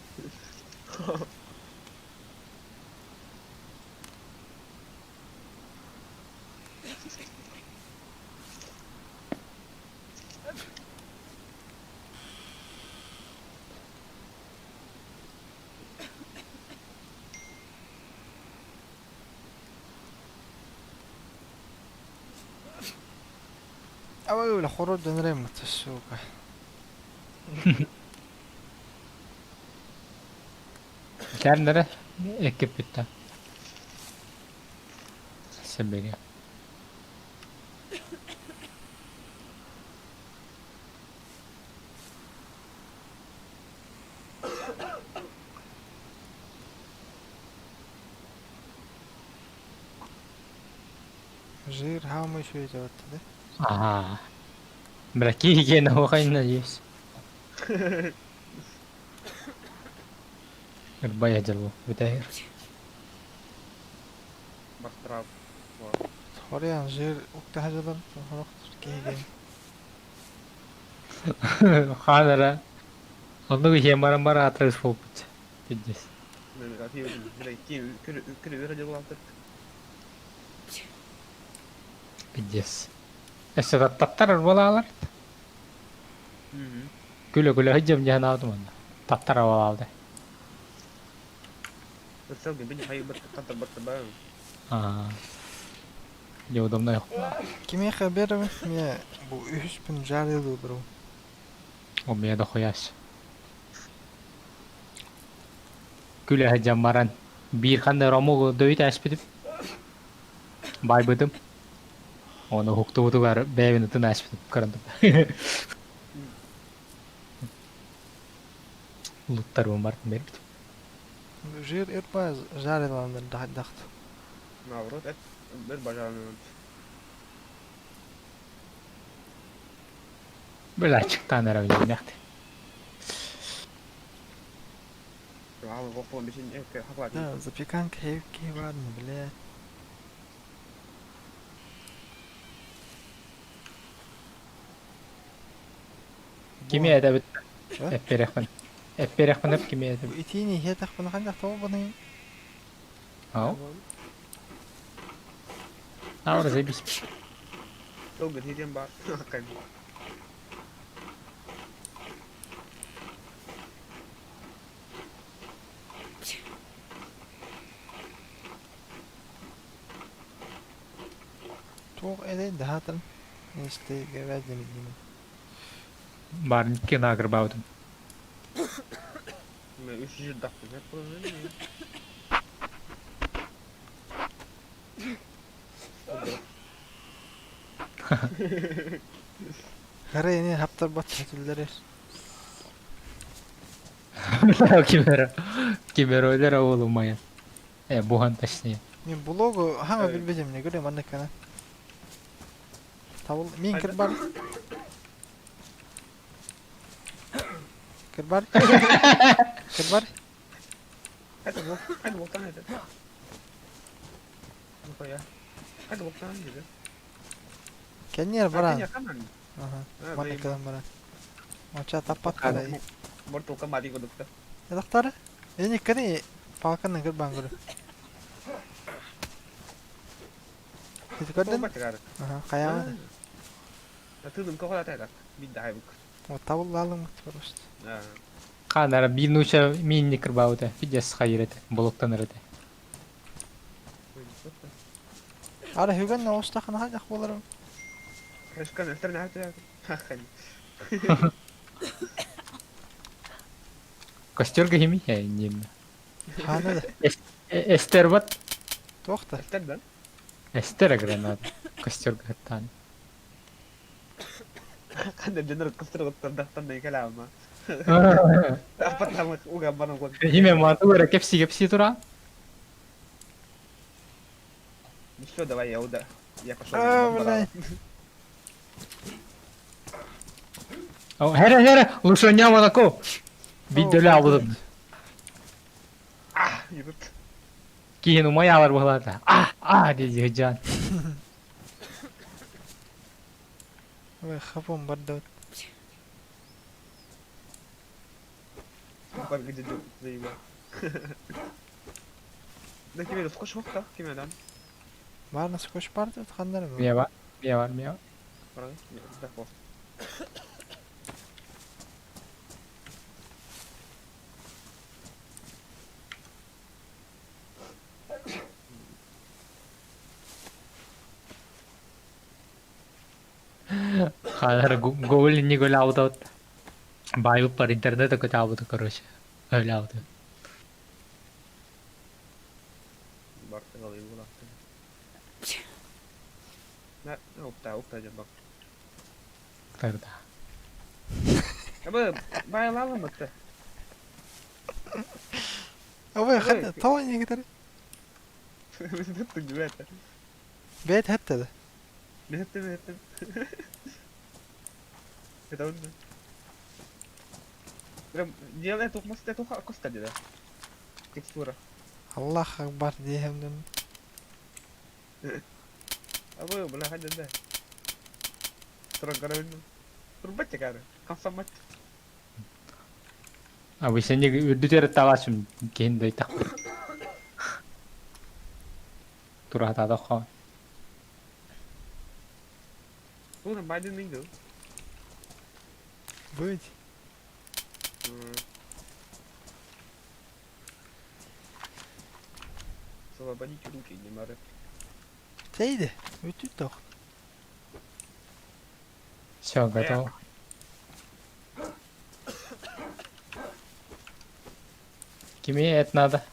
أول خروج نرمت السوق. Kendere ekip bitti. Sebeliyor. Жир how much is it? Ага. Браки гена охайн надеюсь. Ирбая делу. Битайр. Бастрав. Хорян жир уктah жадан хорох киген. Ханара. Onu bir mara atrás focus. Piddes. Negativo, que le de lanter. Piddes. Esse da tattara bolalar. Kyllä kyllä hıcım jahan aldım onu. Tattara bolalar. بس لو بيجي حي بتقطع بتبان. Aa. Yodumda yok. Kime haber mi? Ya bu 3000 jari bro. O miye de koyar. Kyllä hıcım maran. Bir kanda romu dövüt aspidip. Baybadım. Onu huktu var. Bevini tın aspidip kırındım. Luttar var benim. Жир ирпаз жариландар дахт. Наоборот, это бажаный. Böyle açıktan herhalde nekti. Wow, gofu bir şey yok. Hava. Да, запеканка хевки ладно, блядь. Kimi edebit. Ha? Hep berekmen. Hep berekmen hep kimi edebit. اتيني هي تخبن خنجح طوبني. Al. Al orası bir. Çok gideceğim bak. Kan. Туг эден дахатан. Несте геваден мидин. Barın ki nagır bağdım. Ben 300 dakika ne problem. Харени хаптар бат хатуллар. Kimero. Kimero öder oğlum maya. Buhan taşınıyor. Мен блогу хама Эй. билбедим не говорим анна кана. Tavul min Haydi. kırbar. Kırbar. Kırbar. Hadi boktan hadi. Bu ya. Hadi boktan dedi. Kendi yer Zaten baran. yakaman. Aha. Ha, Mana baik. kalan baran. Maca tapat Kan kali. mortal ka mati ko dokter. Ya doktor. Ini kani pakan kırban guru. Itu Ko kadın. ba tekrar. Aha. Kaya var. Atıldım kafa da bir daha bu. O tavul lalım terus. Ha. Kanara bilnuşa minni kırbauda. Fides hayırete. Buluktан ырыды. Ara hügen ne olsa kana hadi akbalarım. Решка на стороне это. Хахань. Костер гахими я ним. Hane de. Эстер бат. Toxta. Эстерден. Эстер гранат. Костер гаттан. Kan da jener kastır doktor daftan da kelam ma. Apa tamak uga bana kon. Химе матура кепси тура. Ну всё, давай я уда. Я пошел. Блядь. О, хере, лушоня молоко. Бидделя будут. Ah, yürüt. Кейін умаялар бұғылады. Деді жан. Ой, хапам бардат. Bak gece deyim ya. Da kime de skoş vakta kime lan? Var nasıl koş bardат kanlar mı? Мия бар. Parayı. Da ko. Қалар гол не гол аудат. Бай ऊपर интернет को चाबो короче. Öyle ауды. Bak alayım bu laftı. Ne ukta canım bak. Тогда. Ama bayılalım mı? Ой, хат тава не gider. Biz tuttuk gibi et. Bet hatta da. Ne ettim. Это он. Прям делай эту мост, эту коста где текстура. Allah akbar diyemden. А вы, бля, хай да. Строго турбать cara. Консомат. Обычно не үддүтер тавашым кейін дойтақ. Тура тада қой. Bunu Biden neydi? Быть. Освободите руки, не моры. Сейdi. Ütü toch. Все, готово. Кime et надо?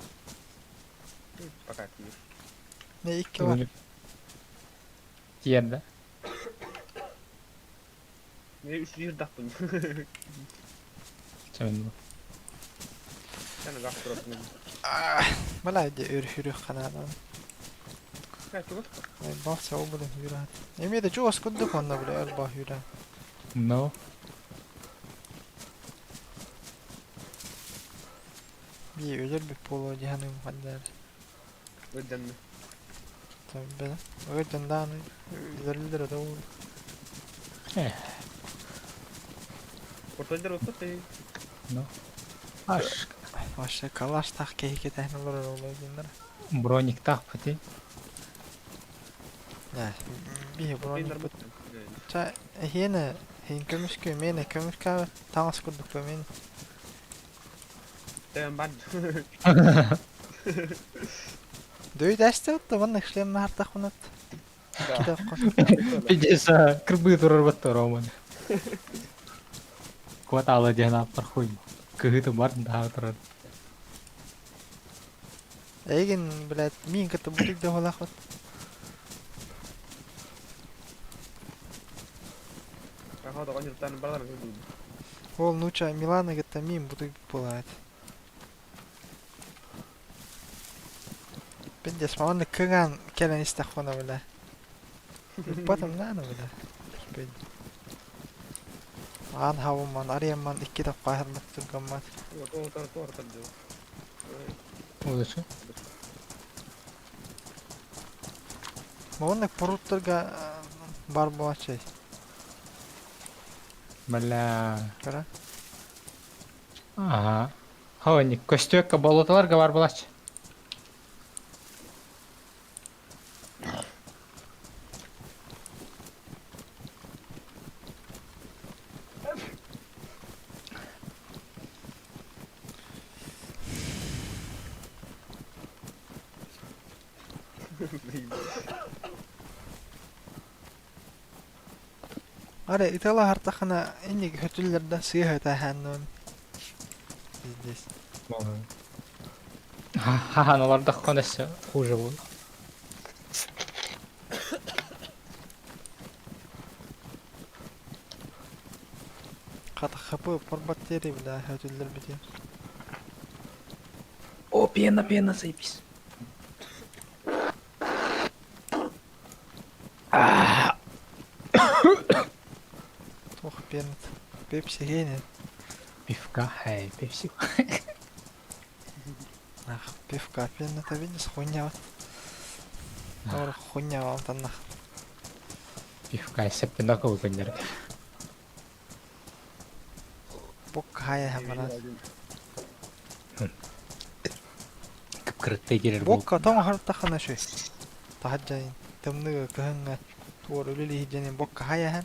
Пока тише. Ne iki var. Diğerde. Ne üçlü yırdaktım. Sen bu. Sen de gaftur atın. Bala de ürhürü kanadan. Kaç olur? Ay bahse o bunu hürat. Emi de çoğuz kuddu konna bile erba hürat. No. Bir özel bir polo cehennem kadar. Öden mi? Tabii ben. O yüzden daha ne? Üzerlidir de o. Portföyler olsa te. No. Аш. Başta kalaş tak keyke tehneler oluyor günler. Броник так пати. Ya bir bu Portföyler ne? bu. Ça hene hin kömüşkü mene kömüşka tangas kurduk da men. Tamam ben. Döy deste ottu bana işlem harta kunat. Kitap kon. Пиздец, кырбы турар баттар оман. Kuat ala jangan parhuy. Kehitu bar dah turun. Egin bilet min kata butik da hola khot. Kakak da kanjur tanı barlar mı? Ol nuça Milana gata min butik polat. Ben de smawan kıgan kelen istakhona bile. Batam nana bile. etpeydi. An havumman, arayamman 2 tapqa ayrılıp durganmat. Tuvar tadı. Oluşu. Мауынак пурутторга бар болачай. Бля. Кара. Ага. Хаваник, көстөккө болоталарга бар болачы. Аре, итала хартахана инник хөтүллерден сыйы хәтәһәннән. Здесь. Ха, аналарда конесі хуже болды. Ката хапы порбаттери бля хөтүллер бите. О, пена, заебись. Ох, пенет. Пепси генет. Пивка, пепси. Ах, пивка пенет, а видишь, хуйня. Ор хуйня вам там нах. Пивка, сеппен дока выпаднер. Бок хая хамара. Кыпкырыттай керер бол. Бокка тоң хартахана шөй. Тахаджайын. Тымныгы кыһыңга. Туор үлүли хидженин бокка хая хан.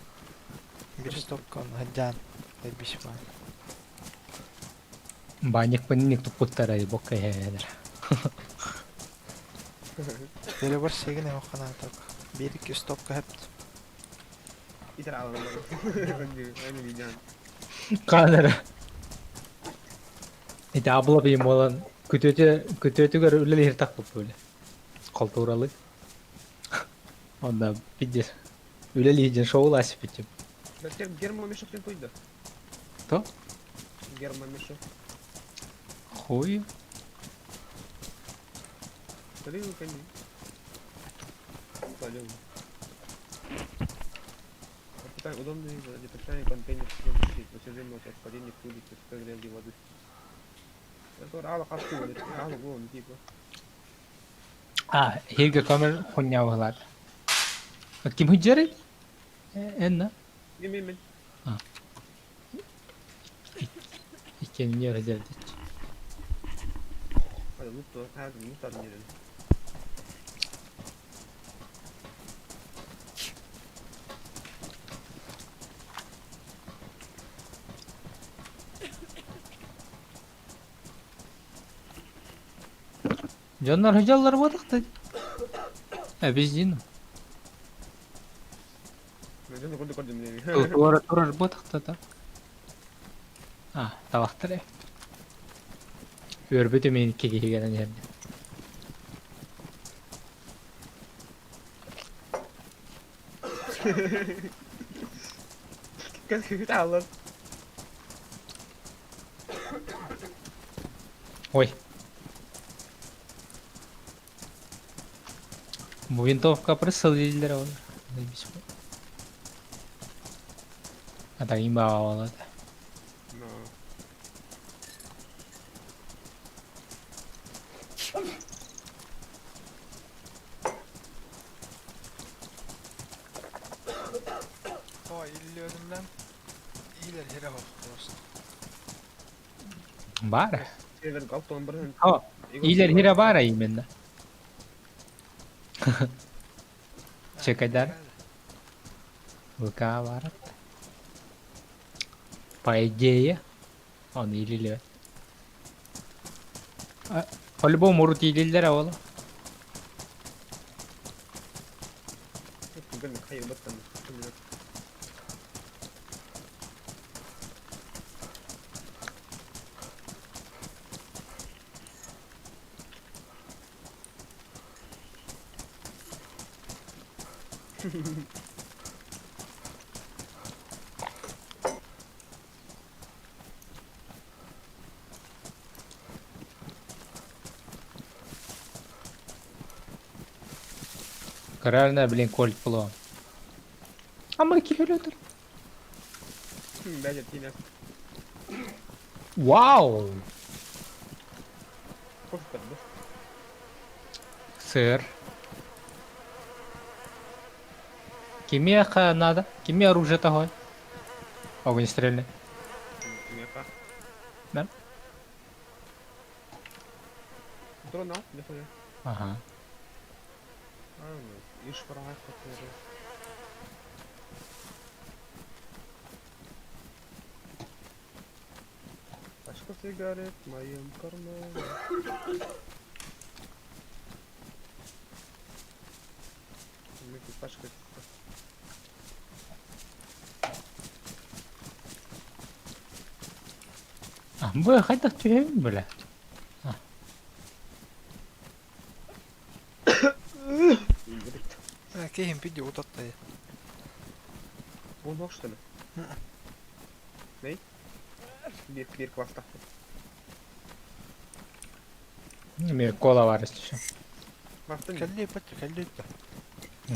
Бир стопкон хаджан. Эбиш бар. Баняк панинек тупуттарай бокка хедер. Деле бар сегине окана ток. Бир iki стопка хепт. İter ağlamam. Aynı videon. Канера. Эти абла бейм болан күтөтүгөр үлелер хиртак боп böyle. Калтуралы. Онда пиздец. Үлели хиджен шоул асып битим. Герман Мишов не пойдет. Кто? Герман Мишов. Хуй. Смотри, ну кони. Пойдем. Капитан, удобный для питания контейнер. На все время у тебя падение кулик, то есть как грязь воды. Это рало хасту, это рало гон, типа. А, хирге камер хуйня валар. Ким хиджери? Энна? Yemin. İken niye hıcırdı? Hadi mutlu, her gün mutlu adın yerim. Canlar hıcallar vardık da. Biz değil mi? Ben de kurdu kurdum diye. Turar batık da. Ah, tavaktır ya. Örbütü meyin iki kişi gelen yerde. Cái tao lên. Ой. Bu винтовка присылдилер ол. Ата имба алады. No. О, иллеринен илер хере хок просто. Бар. Şeyler kalktığım bir О, илер хире бар именно. Чекайдар. ВК бар. По идее, он илили. По-любому урут илилер авалы. Bugün hayır bakın. Реально, блин, кольт пло. Ama kilometre. Бәжет тиінес. Вау! Қош тұрды. Сыр. Кеме надо. Кеме оружие такое. Огнестрельный. Меха. Да? Дрон ал, не хуя. Ага. Иш фарагай хотели. Пачка сигарет в моем кармане. Меки пачка. Бля, хоть ты, бля. Кейхин пиди утаттай. Он ног что ли? Ней? Bir klasta. Мне кола варить еще. Baktın mı? Kalli patti kalli itta. Ha.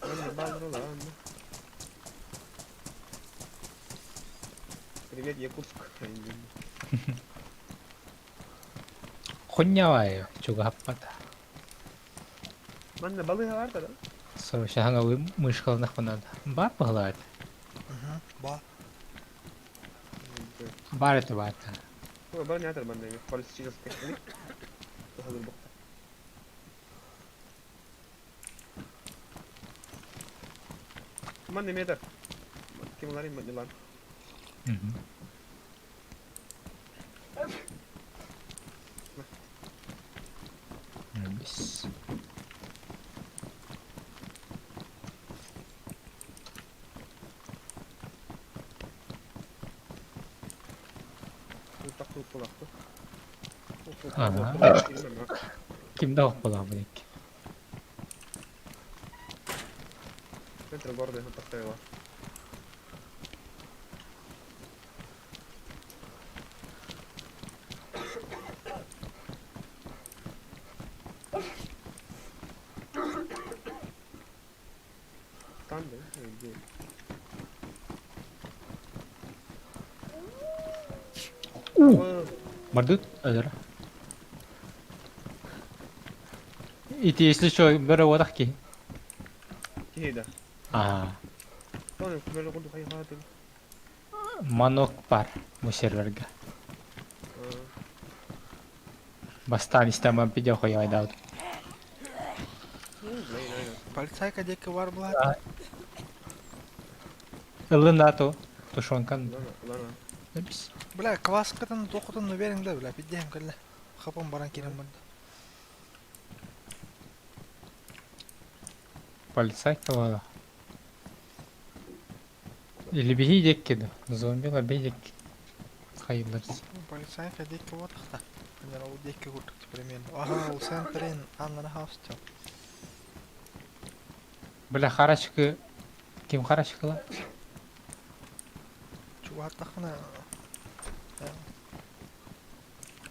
Ладно, бандро, ладно. Привет, Якутск. 혼냐와요. 저거 합바다. Lan ne balığı vardı lan. Sonra hangi mышкалных надо. Бар погладь. Ба. Бар это бар. Bu ben ne atar ben de polis çiğnesi teknik. Hazır bu. Man ne meter? Kim olayım ben lan? Bis. Bu taklı kulaktı. Ага. Kimde okula bu iki? Центр города его поставила. Там, да? Где? Мордут? Öyle. İti если что, böyle odak ki. Кейда. Ага. Sonra böyle kurdu hayatı. Manok бар bu serverga. Бастан истемем піде хуйой дав. Полицайка дека бар була. Ылында то. Тушонкан. Лана. Bis. Бля, кваскатын тоқытын беріңдер, бля, пиддем кәлі. Хапам баран керем барды. Полицайка вала. Или беги деккеді. Зомбилар бейдек. Хайылырыз. Полицайка дека ватықта. Кәлер ол дека көрдікті примерно. Ага, ол центрин аннары хаустел. Бля, қарашқы. Ким қарашқыла? Чуватақына...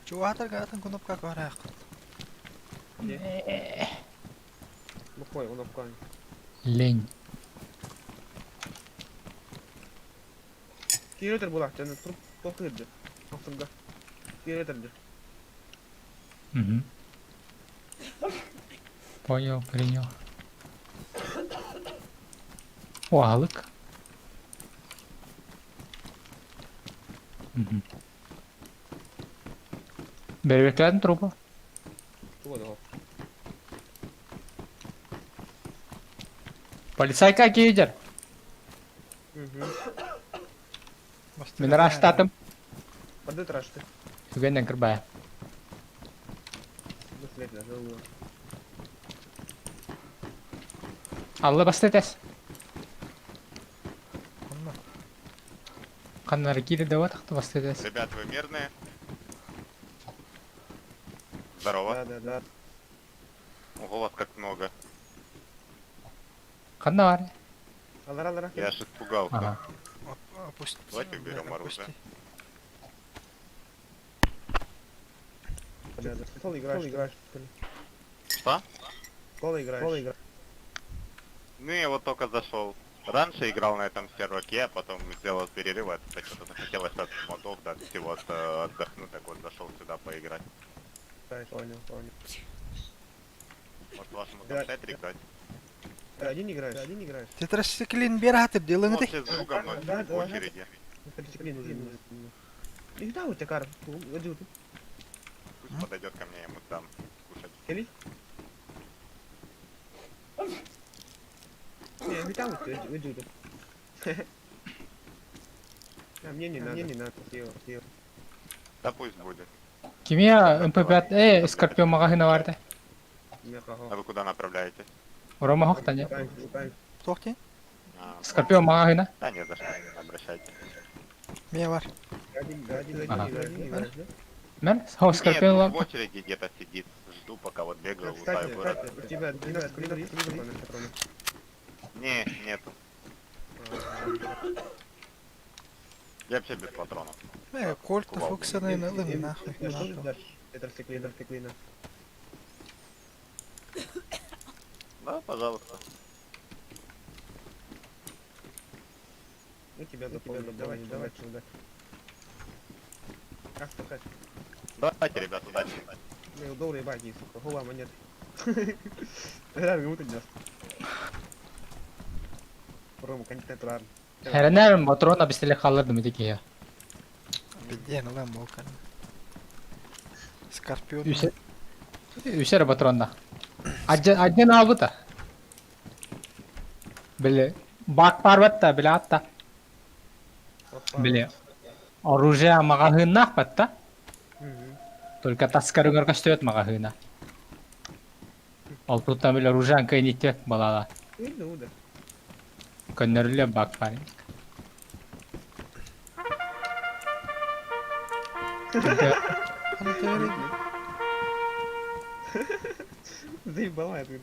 Чуватарға атын кнопка көрәқ. Ну кой, он обкан. Лень. Kilometre bulak canım turup bakırdı. Aslında. Kilometredir. Угу. Понял, принял. Уалык. Угу. Бербектердің трупы. Вот его. Полицайка кейдер. Мен раштатым. Поды трашты. Үгеннен кірбай. Быстрее нажал. Аллы бастетес. Онна. Қаннары кейді де ватақты бастетес. Ребят, вы мирные? Здорово. Да. Ого, вас как много. Қанна бар? Алара. Я аж испугался. Ага. Опусти. Давайте берем оружие. Ты соло играешь, что ли? Что? Соло играешь. Ну я вот только зашел. Раньше играл на этом серверке, а потом сделал перерыв, это что-то захотелось от модов, да, от всего отдохнуть, так вот зашел сюда поиграть. Понял. Вот вашему Да. там Тетрик дать. Ты один играешь? Тетрациклин бер хатыр делыңы Вот ты. с другом, но Да, в да. очереди. Дисциплина, извини. И да, у тебя кар. Иди, Пусть подойдет ко мне, я ему дам кушать. Келись. Не, витал у тебя, иди. А мне не надо. Съел. Да пусть будет. Kimia MP5 Scorpio magazine vardı. Меня А кого? вы куда направляетесь? Orama hoqtanya. Шукаем. Тоқти. А, Scorpio magazine. да не за что, обращайтесь. Мен бар. Один Ага. играешь, да? Men ho Нет, Scorpio в lamp. очереди где-то сидит. Жду, пока вот бегаю, лутаю Кстати, город. у тебя 12 клинов есть патроны? Не, нету. Я вообще без патронов. Кольта Фоксаны налым нахуй. Ты что дашь? Тетрациклина. Да, пожалуйста. Ну тебя запомнил, давай сюда. Как стахать? Давайте, ребят, удачи. Ну, добрый баги, сука, хула монет. Реально, кому ты нес? Рому, контент ран. Herner motoruna bistele kalırdım dedik ya. Биден лам болкан. Скорпион. Üsere patronda. Ajjan aldı da. Bile bak parvatta bile hatta. Bile оружие магазиннах батта. Только таскарыгар кастет магазина. Ал тут там бile оружие кайнитте балала. Ну да. Көннөрле бак парень. Заебала это.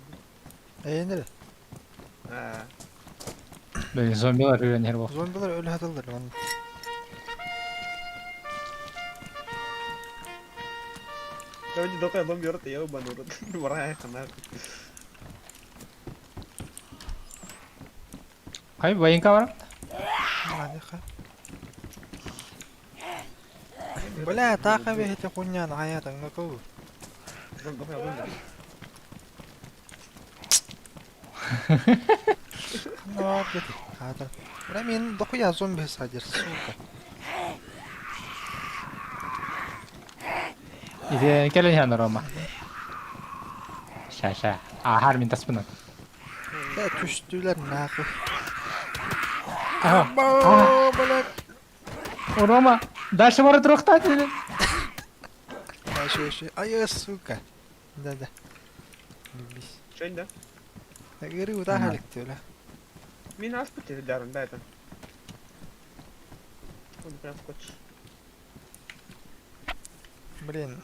Эйнер. Böyle zombiler öğrenir bu. Зомбилар өлі хатылдар. Короче, дока бомб берет, я убану. Врая нахуй. Hay bayınka var. Бля, тақа бе хете хуйняны аятың накау. Бомб. Ну, бет. Хатыр. Бля, мен дохуя зомби садер, сука. İde gelen yanı Roma. Şaşa. Ahar min tasbına. Бля, түштүлер нахуй. Aha. Бау, бля. O Roma. Дальше var трохта dedi. Ай, ай, сука. Да. Любись. Шень, да? Я говорю, удахалик ты, бля. Меня аспути даром, да это. Он прям скотч. Блин,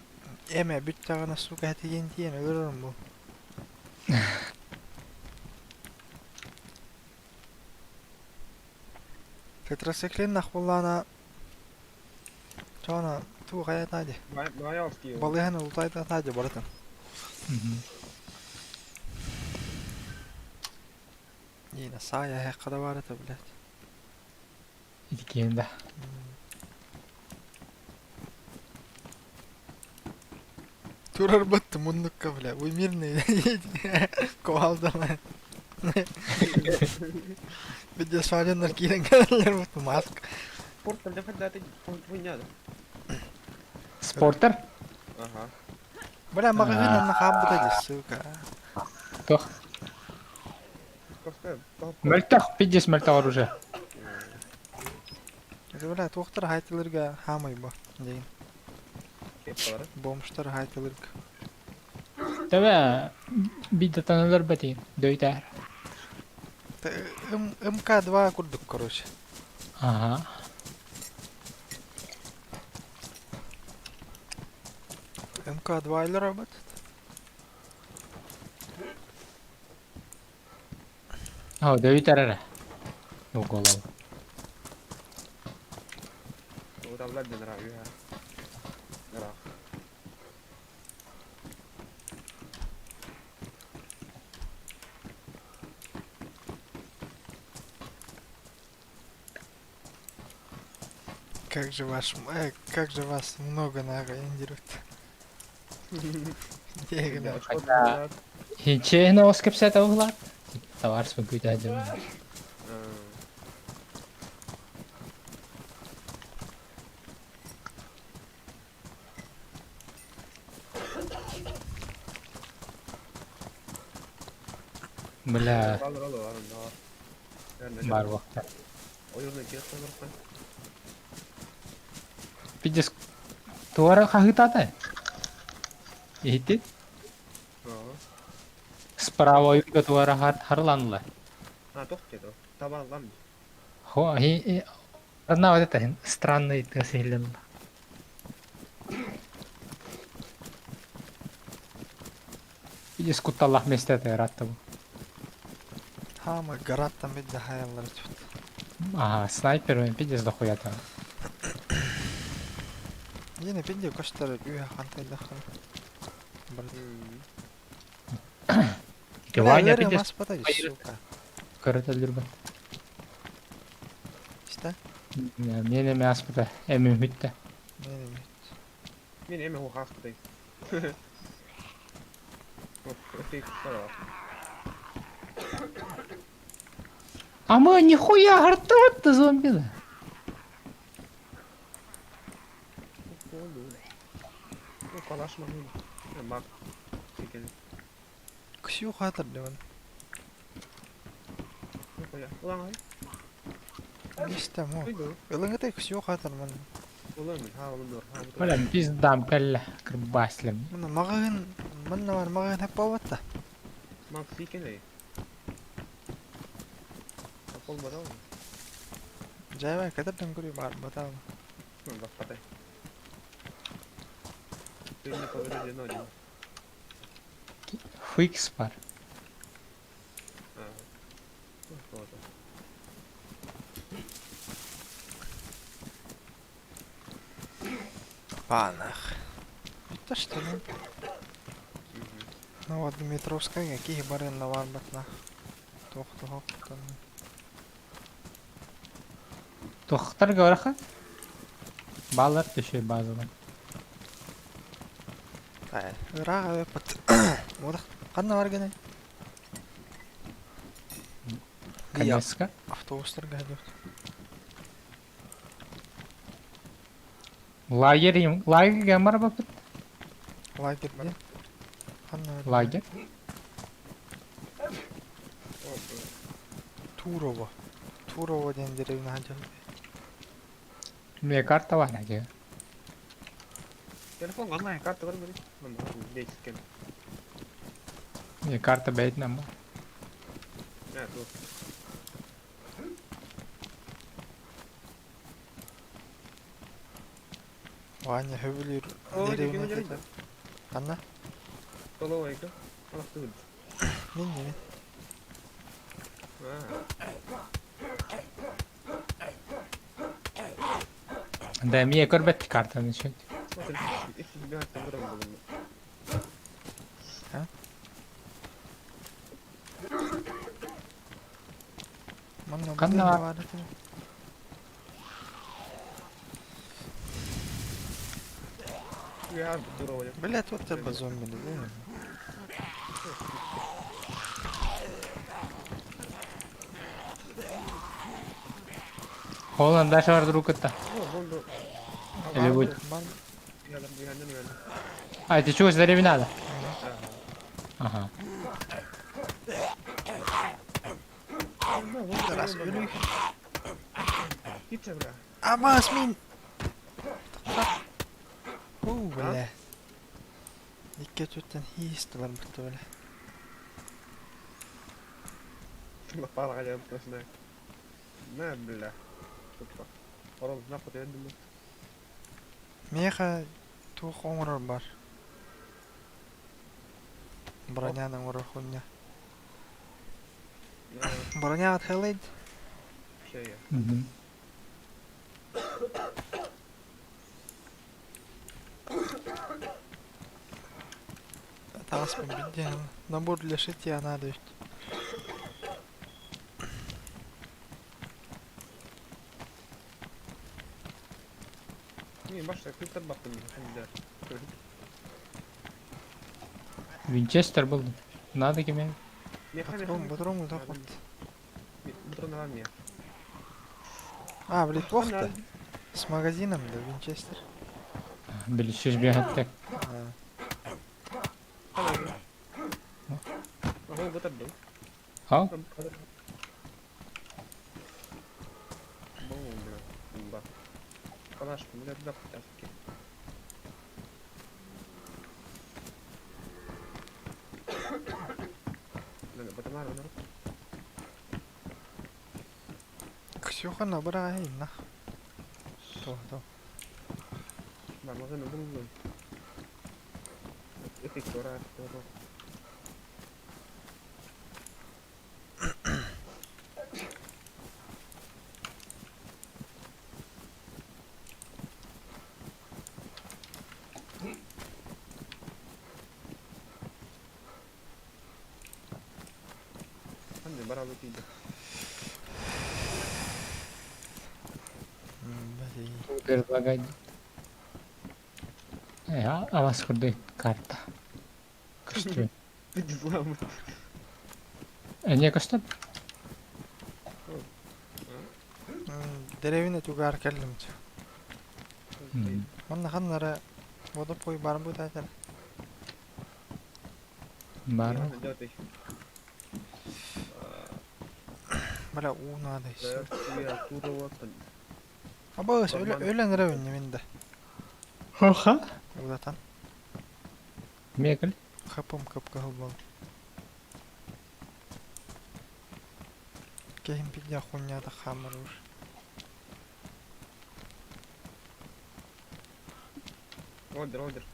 эме бүт тағына сука әтеген тиен өлірім бұл. Тетрациклин нақболлана Чана ту ғаят аде. Маялский. Балыған ұлтайды аде баратын. Yine sahaya hakkada var ete блядь. İdikiyinde. Турар бытты мұндыққа, бля. Вы мирные. Ковалдала. Видео сваленнер киren gelirler bu mask. Спорт для фонда ты хуйня, да? Sporter. Ага. Бля, магазин на хаббуда сука. Toch. Просто Мөлтөх. 50 мөлтөх оружие. Это, бля, тоқтар хайтылырга хамай ба. Дейін. кепалары. Бомштар хайтылырга. Tabi bir de tanılır batayım. Döyter. МК-2 курдук, короче. Aha. МК-2 или работает? O döyter ara. Yok olalım. Вот там Владимир нравится. как же вас много нага индирует. Дегенер. Очко Хотя- назад. Хинче оскепсе это угла. Товар свой гудядем. А, Бля, Alır alır alır alır. Yani бар вакытта. oyunu geçsen orada. Пиздец. Туара хагытады. Ихти. Aa. Справа юга туара харланла. Ha tok dedi o. Taban lan. Хо, одна вот это странный тесилен. Пиздец куталлах местete яратты бу. Хама гараттан бидде хаяллар түт. Ага, снайпер мен пиздец дохуя там. Yine bindi koştar üye hantayda хан. Ваня пиздец Mas pada Hayır. сука. көрөтөлдөр бу. İşte. Мен эми аспыта эми үмүттө. Benim. Мен эми ху хастыдай. Окей, сара. А мы нихуя гартоватты зомбида. Bu kalaşma mı? Bak. Çekelim. Kışıyor hatır demen. Yok ya. Ulan ay. İşte mu. Duydu. Ilыңы тай kışıyor hatır man. Ulan mı? Ha ulan dur. Ha bu. Блин, пиздам калла кырбаслым. Мына мағын, мына бар мағын hep болбатта. Mak siken ay. Olmadı ama. Жайбай кадырдан көрү бар батам. Bak patay. Birini kovalayınca ne oluyor? Фикс бар. Ha. Doğru. Панах. Это что ну? Ну вот Дмитровская какие барен на вар батна. Тох. Тохтар гораха. Балар төшө базадан. Ай, ра пат. Модах канна бар генә. Конеска. Автобустарга идет. Лагерь бар бапыт. Лагерьде. Канна бар. Лагерь. Турово. Турово деген деревня ходил. Мне карта бар аге. Telefon kanına kartı var mı? Lan değişken. Мне карта бейт нам. Ha dur. Ваня хөвлөр Ой, деревня деревня. ходил. Канна? Столовайка. Алақты dur. Мен. Ha. Да мне көрбөт картаны чөт. Bakın iki bir hatta buram bulundu. Манна Канна. бар экен. Ya dur oraya. Блять, вот тебе зомби, да? Холланда шар друг это. Buldu. Или будет. Ман. Bir adam bir yandan öyle. А, ты чего, за надо? Ага. Раз, yürü. Git ya bırak. Абас мин. Уу, бля. Икке төттен хийстелер бутты бля. Şuna para kayalım taşına. Ne billah. Tutma. Oğlum ne yapıyor dedim. Меха ту қоңырар бар. Броняның урахуня. Ya Броня атхайлайды. şey ya. Мгм. Таспен бидде. Набор для шитья надо. Мен башта кылтыр бактым. Винчестер был. Надо кеме. Бодром да хот. Бутырнаган мен. А, блин, вахта. С магазином, да, Винчестер. Билишиш бияттек. Ага, бутырдым. Ха? Бомба. Палашка, блядь, да, пташки. Блин, батамар, ну. Ксюха набрай, на. То. Бар, магазин булган. Эффект ора, то. Ханны баралы тиде. Блин. Предлагать. А вас куда карта? Костюм. Ты взломал. Не костюм? Деревine тугар келдимчи. Манна ханнара водоп кой бар бу тайтар. Бар. Бара у надо. Я турова. Абас ölenere önne mende. Ха? Улатан. Мекл. Хапым капка хылбал. Кейм пидя хуйнята хамыр уж. Одер.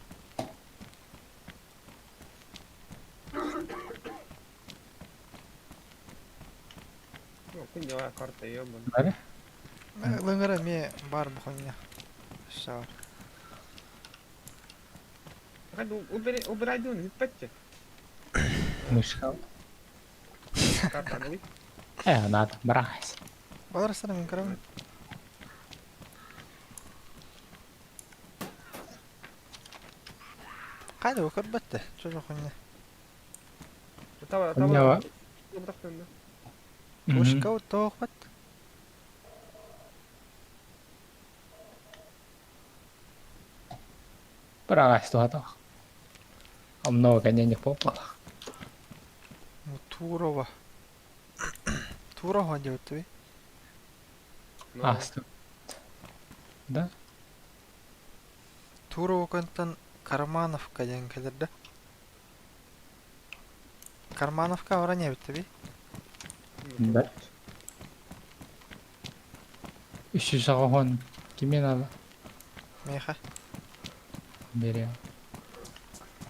Ну, кунья карта ёбан. Бар. Лынгара ме бар бу хуйня. Шар. Хadi убирай дон, гитпетче. Мышка. Карта ну. Надо. Брайс. Баларсана мен карам. Кайда окор бетте. Чожо хуйня. Тава. Хуйня. Убрахтын. Ушка тох бет. Брайс туата. А много денег попало. Ну Турова. Турова делать ты. Стоп. Да? Турова контан Кармановка деген келерде. Кармановка ора не битти. Да. 300 сағын кемен алы? Меха. Берем.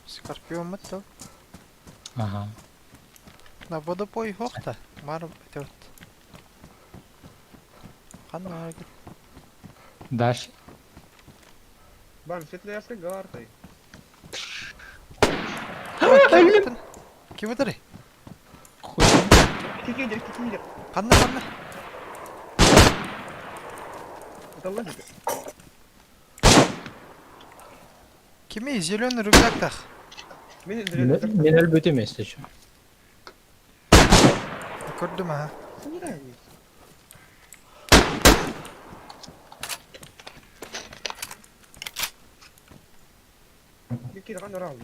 Скорпион мыттыл. Ага. На водопой хохта. Бар битет. Ханна аргит. Дальше. Бан, светляшка гартай. Ким өтірі? Хуй. Кикидер. Қанна. Это логика. Кими зеленый рюкзактах. Мен әлбөт емес еще. Көрдім а. Кикидер қаны рау.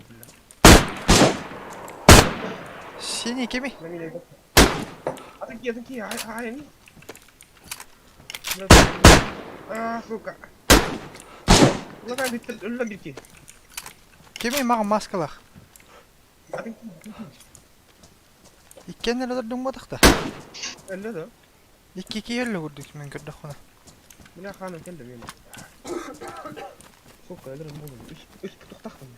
Синий кими? Атаки, ай. Сука. Лагай битті, үлі битті. Кими маған маскалақ. Иккенер одырдың бодақта. Әлі да. Икки елі көрдік мен көрдік құна. Мына ханым келді мен. Сука, әлірім болым. Үш тұқтақтым.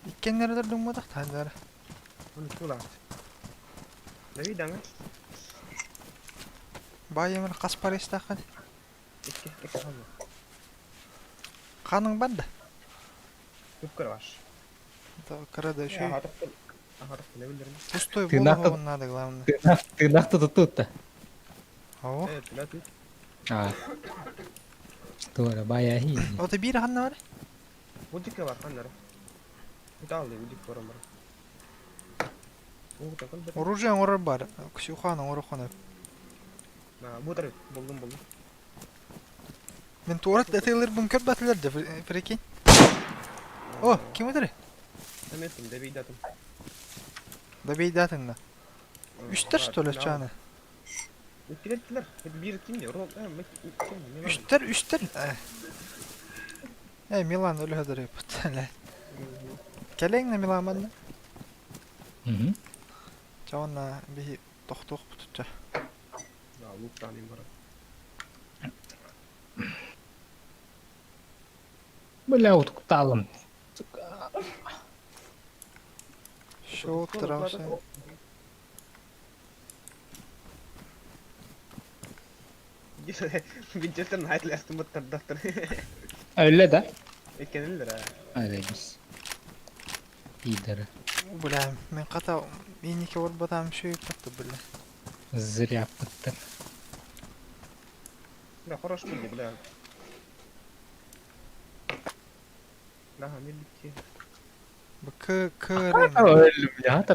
Иккенер одырдың бодақта әлдері. Оны тулағыз. Ләви даңы. Бай емір қаспар естаққан. Екі ханым. Қаның барды. Үпкір баш. Крада еще. Ағатықты ләвілдерін. Пустой Ты болуға нахуй- он надо, главное. Ты нахто тут-то. Ау. Түләті. Doğru bayağı iyi. O da bir hanna var. Ucik'e var kanlara. Bir daha alayım Ucik var ama. Bu takıl bir. Orucan orar bar. Kuşuxana oruxana. Ha bu taraf buldum. Men tuvalet detayları bunu körbetler de freki. Oh, kim ödür? Ben ettim de bir datım. Da beydatında. Üçter stolar çana. Ütkilettiler. Bir kim diyor? Üçter. Milan öyle hadar yapıtlar. Keleng ne Milan bende? Hı hı. Çavanla bir tohtoq tutacak. Ya loot tanıyım bana. Böyle ututalım. Şu tarafı. Winchester'ın hayatlı astımı tardaftır. Öyle de. Ekenilir ha. Öyleymiş. İyidir. Bulan men kata miniki var badam şu yaptı bile. Zır yapıttır. Да, хорош были, бля. Да, они летели. Bu rengi. Öldüm ya.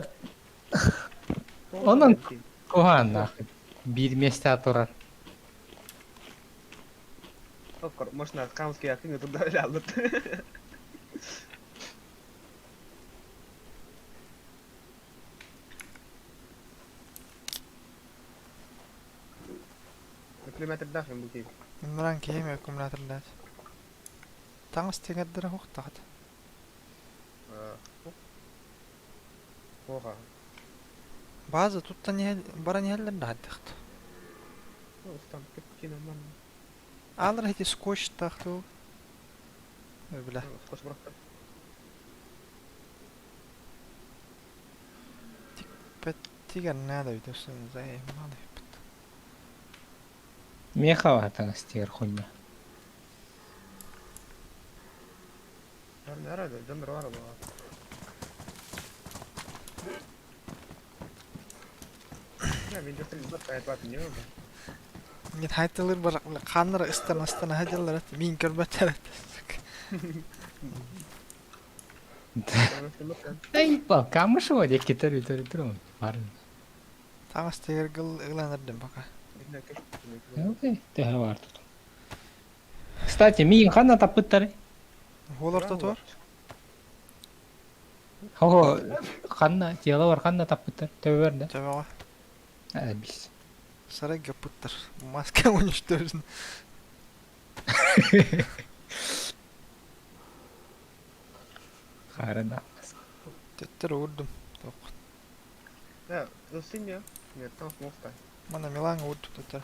Onun kohanda. Bir mesle turar. Может, на канские акины туда лягут. Километр дахин бути. Imran ki hem akümülatörler. Tanış tegaddır hoq taht. Oha. Bazı tuttan yel baran yeller de haddiq. Ustam kepçin aman. Alır hedi skoş tahtı. Öyle. Skoş bıraktım. Tigar nada videosun zay malı. Меха ватан стер хуйня. Nerede? Demir var ama. Ya Winchester'ın da kayıt var biliyor musun? Git haytalar barak kanlara istana hajallar min körbeter. Ey bak kamış o diye gitar. Var. Tanış tegar gıl ılanırdım baka. Okey. Teha var tut. Кстати, мин хана тапыттары. Holar tutar. Хо хана тела var хана тапыттар. Töverdi. Cevaba. Biz. Saray kapıttır. Maske 13 dörsün. Harada. Tettir vurdum. Ya, ısın ya. Нет, там смолста. Mana Milan vurdu tettir.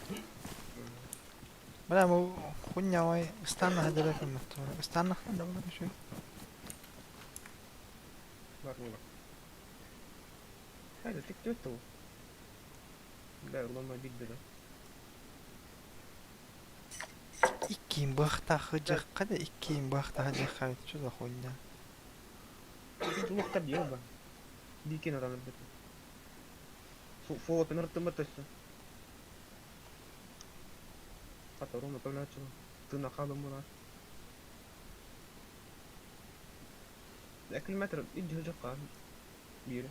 Bana bu kunya vay istanna hadere kılmıştı. İstanna da bana şu. Var mı? Haydi tek diyor tavu. Да, ulanma bildi de. İkiyim bakta hıcak kada ikiyim bakta hıcak kayıt şu da kunya. Bir lukta diyor ben. Dikin oranı bütün. Фу, ты нартымытысың. Хата ровно появляется. Ты нахалом мураш. Ya kilometre iyice hocak abi. Bir.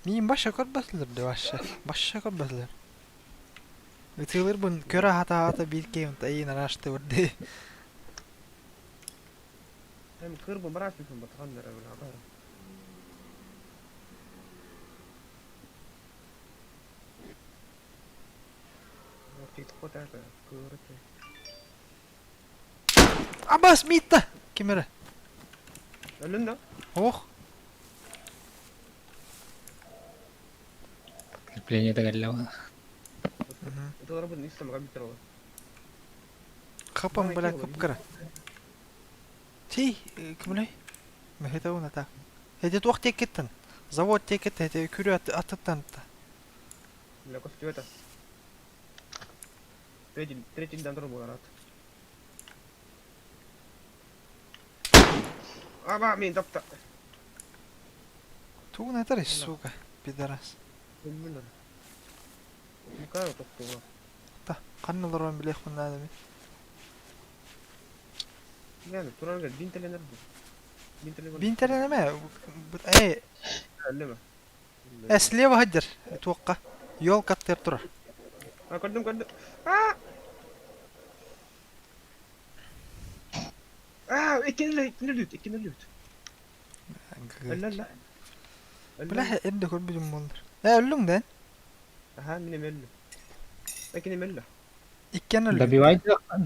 Miyim başa kor basılır de başa. Başa kor basılır. Ütülür bun köre hata bir keyim tayin araştı vurdu. Hem kırbı mıraş mısın batağanlara öyle haber. Fikri kotarda kıvrıtı. Abbas mitta. Kimere? Ölün de. Oh. Крепление доголява. Это работа не сам габитрова. Kapım bırak kapkara. Ти, kimle? Mehete ona ta. Hede tuq tekettin. Zavod tekette hede kürü atıttan ta. Для костю это. Третий дандро был рад. Аба, мен тапта. Tu ne tarih suka. Pidaras. Bilmiyorum. Bu kadar toptu var. Ta. Kannalar on bilek bunlar da bir. Yani Turan gel 1000 TL nerede? 1000 TL بين ترى ما ايه 50 mi? اسليه هدر اتوقع يول كتر ترى Ha gördüm. Aa! Aa! İkinci lüt. Allah. بلا ابدا كل بدون مولر ايه قول ده Aha benim 50. Benim 50. ikkana lüt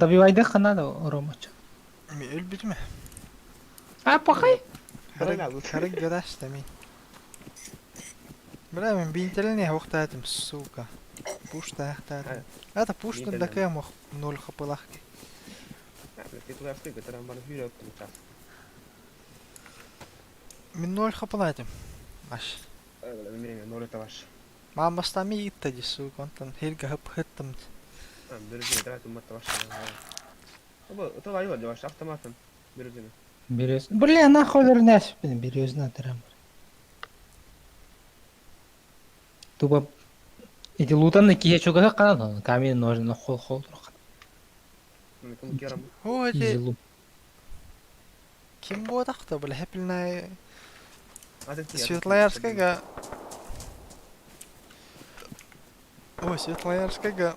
Добивайдык кана да Ромач. öl bitme А, пахай. خارج جداش تمين بلا من بين تلني وقت هاتم السوكا بوش تاعتم هذا بوش بين ده كام نول خبلاخ Ja, men det tror jag flyger till den bara hyra upp till klass. من نول خبلاتم ماشي Öyle minä nolle tavas. ما مستعمي يتجي السوق انت هيلقى هب هتمت Bürüzüne de tüm tavas. Bu to var yavaş автоматом. Bürüzüne. Берез. Бля, нахуй вернешь. Березна драм. Тупо эти лутаны кие чуга кана камень ножны хол. Men kom keram. هو Изи دي лут. كيم بو تخطب ولا هب لنا Hadi Светлоярская ой Светлоярская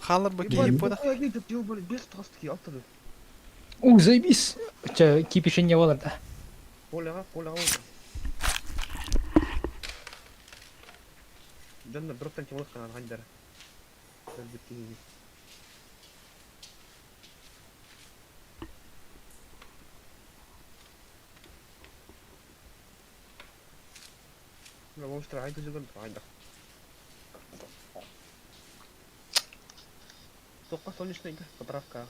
халар баки епода Я не тут был без тостки автор. У, заебись. Че, кипиши не было, да? Поля. Janna brottan ki mulkan an handara. Bitti. انا مش تراعي تجي عندك сука солнечная поправка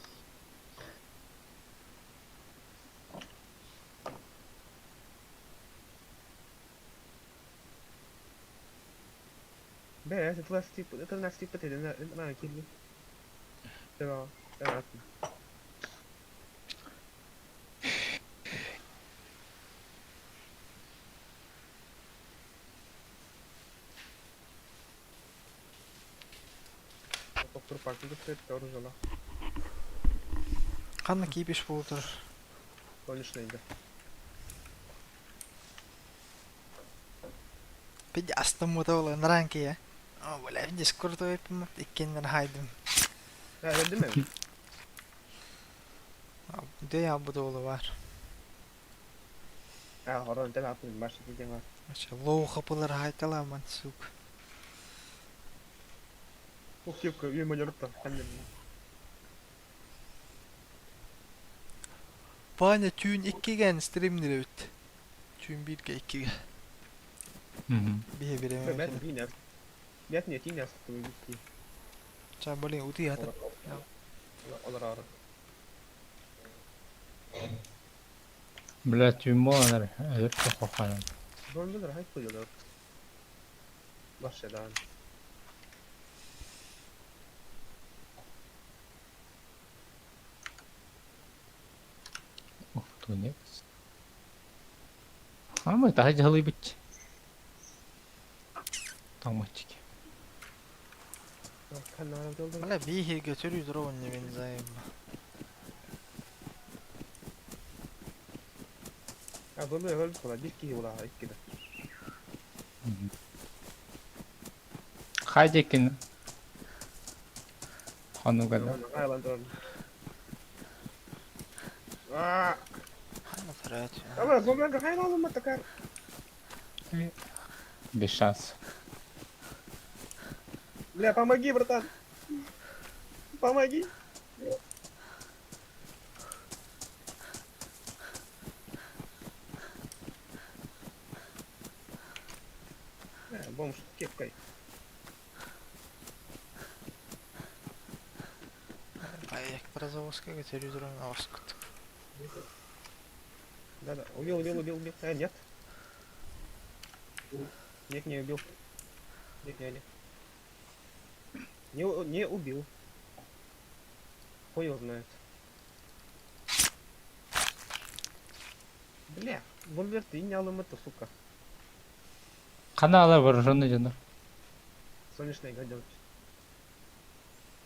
бля это нас типа ты на килли да доктор партия стоит оружие قالنا كيبيش بوتر солнечная بدي استموت ولا نرانكي يا ولا بدي سكرتو يبما تكين هايدم ja det med det jag borde ولا var ja har du inte haft en match i det ماشي لو خبلر هاي تلا من سوق och kul ju man gör det handen Bana tün 2'gen streamleri öt. Tün 1'ge 2'ge. Bir ben mesela. yine vet ni tinga så vi Sen bolin uti hata. olur ara Бля, тюмонер. Это хохана. Dondular hayt koyuyorlar. Başladan. Ух, тунец. А мы так жалы быть. Тамочки. Kanara doldur. Valla bir hir götürüyordur o önüne beni zayıf. Ya bunu öyle kolay bir ki ola hayt kida. Хайдекин. Ханугада. Aylandır. Aa, Hangi taraf ya? ama zombiler hayal olma takar. Без шансов. Бля, помоги, братан. Помоги. Бомж с кепкой. Ayak Бразовская götürüyordur onu Оскут. Да. Убил. Нет. Нет, не убил. Нет. Не убил. Хуй его знает. Бля, бомбер ты не алым это, сука. Каналы вооруженный жанр. Солнечный гадел.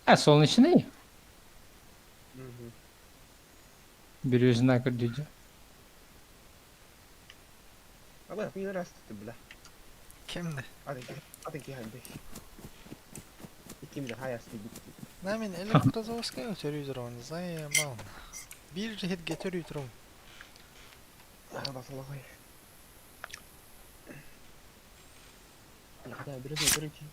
А, солнечный? Угу. Bir yüzüne kırdıydı. Ama bir rast tuttu Kimdi? Hadi ki hadi. İkimiz de hayası bitti. Namin elektrozavozga götürüyor onu zaman. Bir cihet getiriyor. Araba sola koy. Hadi biraz otur ki.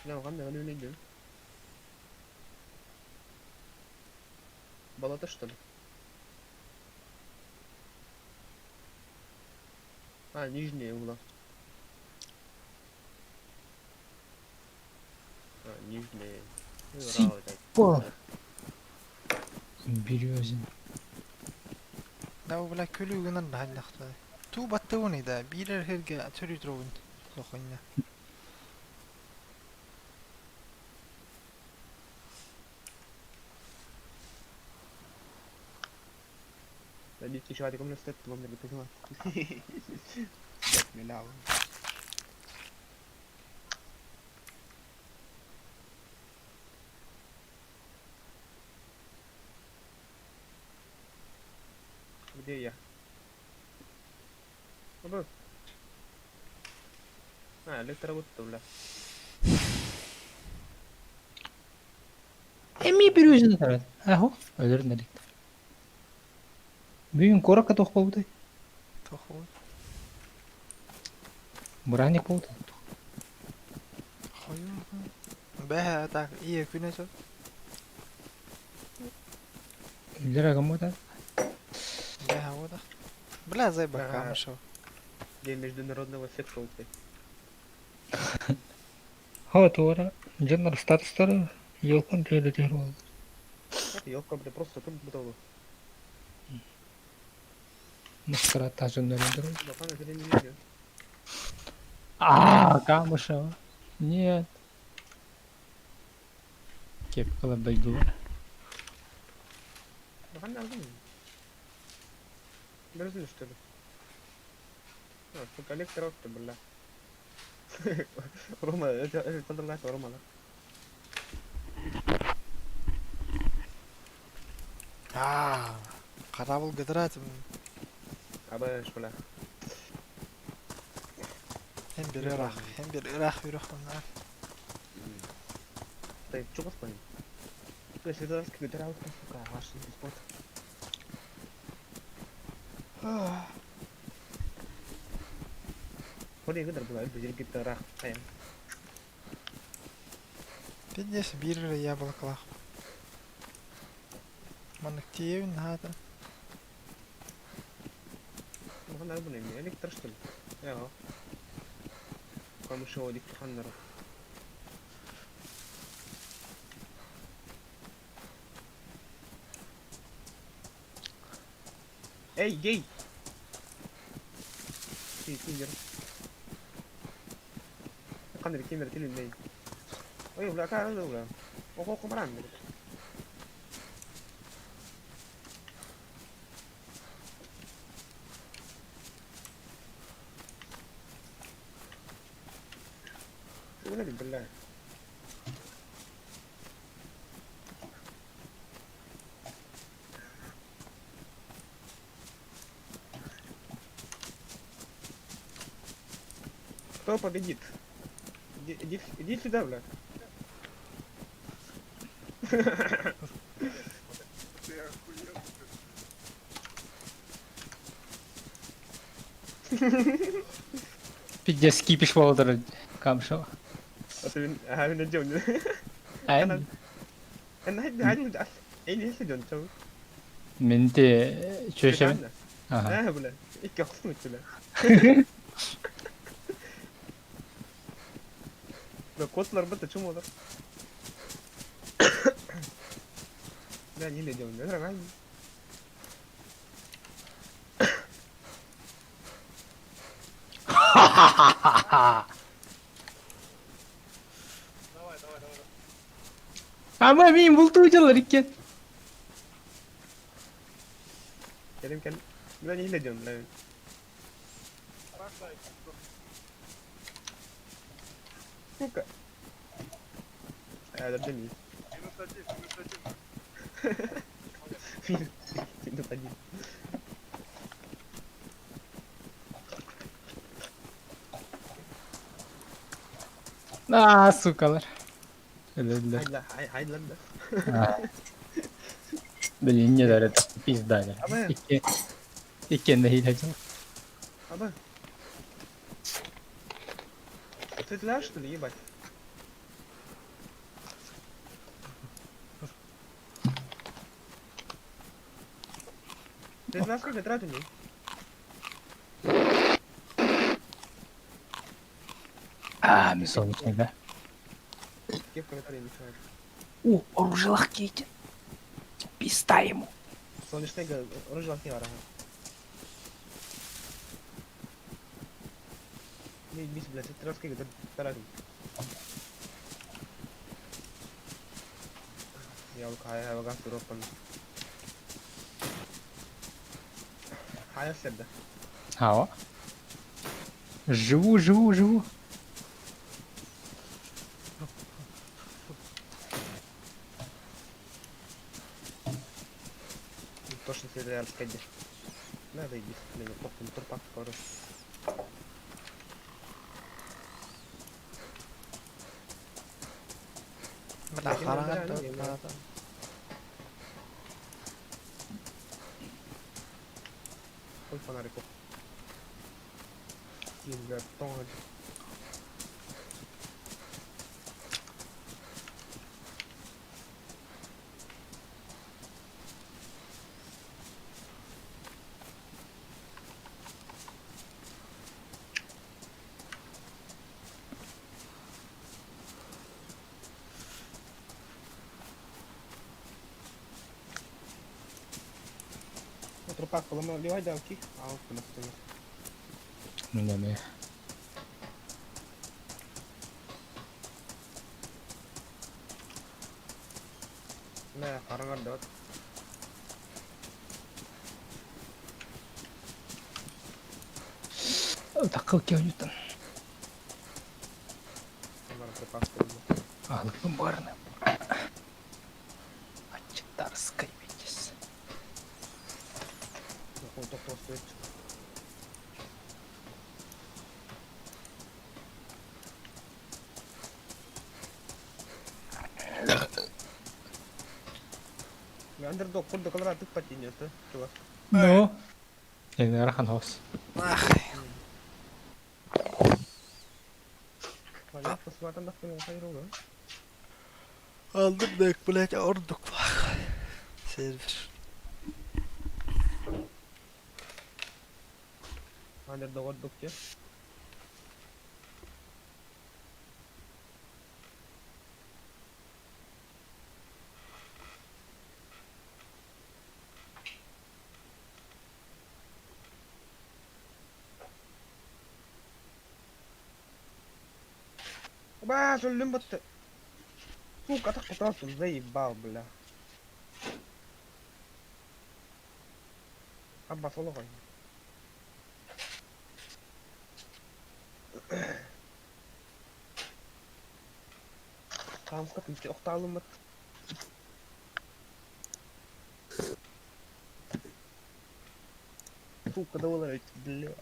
Ne o kadar öyle gidiyor. Balata что ли? А, нижние угла. А, нижние. Ну, Си- рао, так. По. Bir yüzün. Da bu bla külüğünden de hallaktı. Tu battığını da birer herge atörüyor. Sokunya. Надеюсь, еще один стоит, вам не понимаю. Так, не лава. Где я? Ну, а, электровод-то, бля. Emmi bir yüzüne tarat. Aho. Ölürün dedik. Büyün korak atok oldu. Toxu. Buranik oldu. Hayır. Behe tak iyi güneşe. Öldür agam o da. Behe o da. Бля, зайбакам шо. День международного секса, блядь. Ha doğru. Canlar statusları yılkın tüyde tüyde oldu. Это елка, бля, просто тут готова. Maskara taşınları öldürün. Да, память это не видео. Aaa kalmış o. Нет. Kep kılıp daydı. Да, память нормально. Мерзли, что ли? А, что коллекторов-то, бля. Рома, это контроль Рома, да? Aa, qarabul gıdıratım. Абаш, бля. Hem bir Irak, hem bir Irak yürüyüş bunlar. Ты чё господин? Ты если раз квитал, сука, ваш спот. Ходи, гыдар была, это зель гитара. Пиздец, bir яблоклах. Манık тиевин hada. Ну, надо было мне электро, что ли? Я. Кому шоу дик хандер. Эй, гей! Ты, киндер. Хандер, киндер, тилин, эй. Ой, бля, как это, бля? Ого, кумран, бля. Угнали, бля. Кто победит? Иди сюда, бля. Piddes kipiş oldu. Kalmış o. А ты, ага, меня дел. Ay. انا هدي عيني هسه دون تو. Men de çöşemin. Aha. اه بلا ايك خصمت بلا. لا كوتلر بنت شو موضوع؟ لا نيلي دون انا معي. Ama benim bulduğu hocalar iken. كلام كان لا نيلي دون لا. Сука. А, это Денис. Минус один. Sukalar. Öldüler. Haydi lan da. Bilince de öyle pizdaylar. Ama- İki de hileci var. Аба. Ты туда что ли, ебать? Ты туда сколько тратил мне? Bir sonuç ne be? Где в комментарии мешает? Оружие лохките. Пизда ему. Солнечный газ, оружие не вара. Бис, блядь, ты раз сколько тратил? Я лукая, я вагас уропан. Хая седда. О. Живу. Точно следует рассказать. Надо иди, блин, похуй, турпак скоро. Бля, Bakayım, караңат ben да. beğendim ya. Koy фонарик. Yüzler, ton. Трупак поломал, ливай давки, а он куда стоит. Ne? Ne, karangar da. Takıl ki oyundan. Onlara трупак поломал. Alıklı barını. Açıklar kaybedeceğiz. Нахуй только стоит. Андердог, курда колора ты потянет, а? Чувак. No. En rahan hos. Ах, Валя, посмотрим, да, в хайруга. aldım da блять, ордук бах. Сервер. Андердог, отдук, те. Ба, söyleyeyim battı. Сука, так пытался, заебал, бля. Абба, соловай. Tamam, kapıyı oktağalım bak. Сука, да, бля.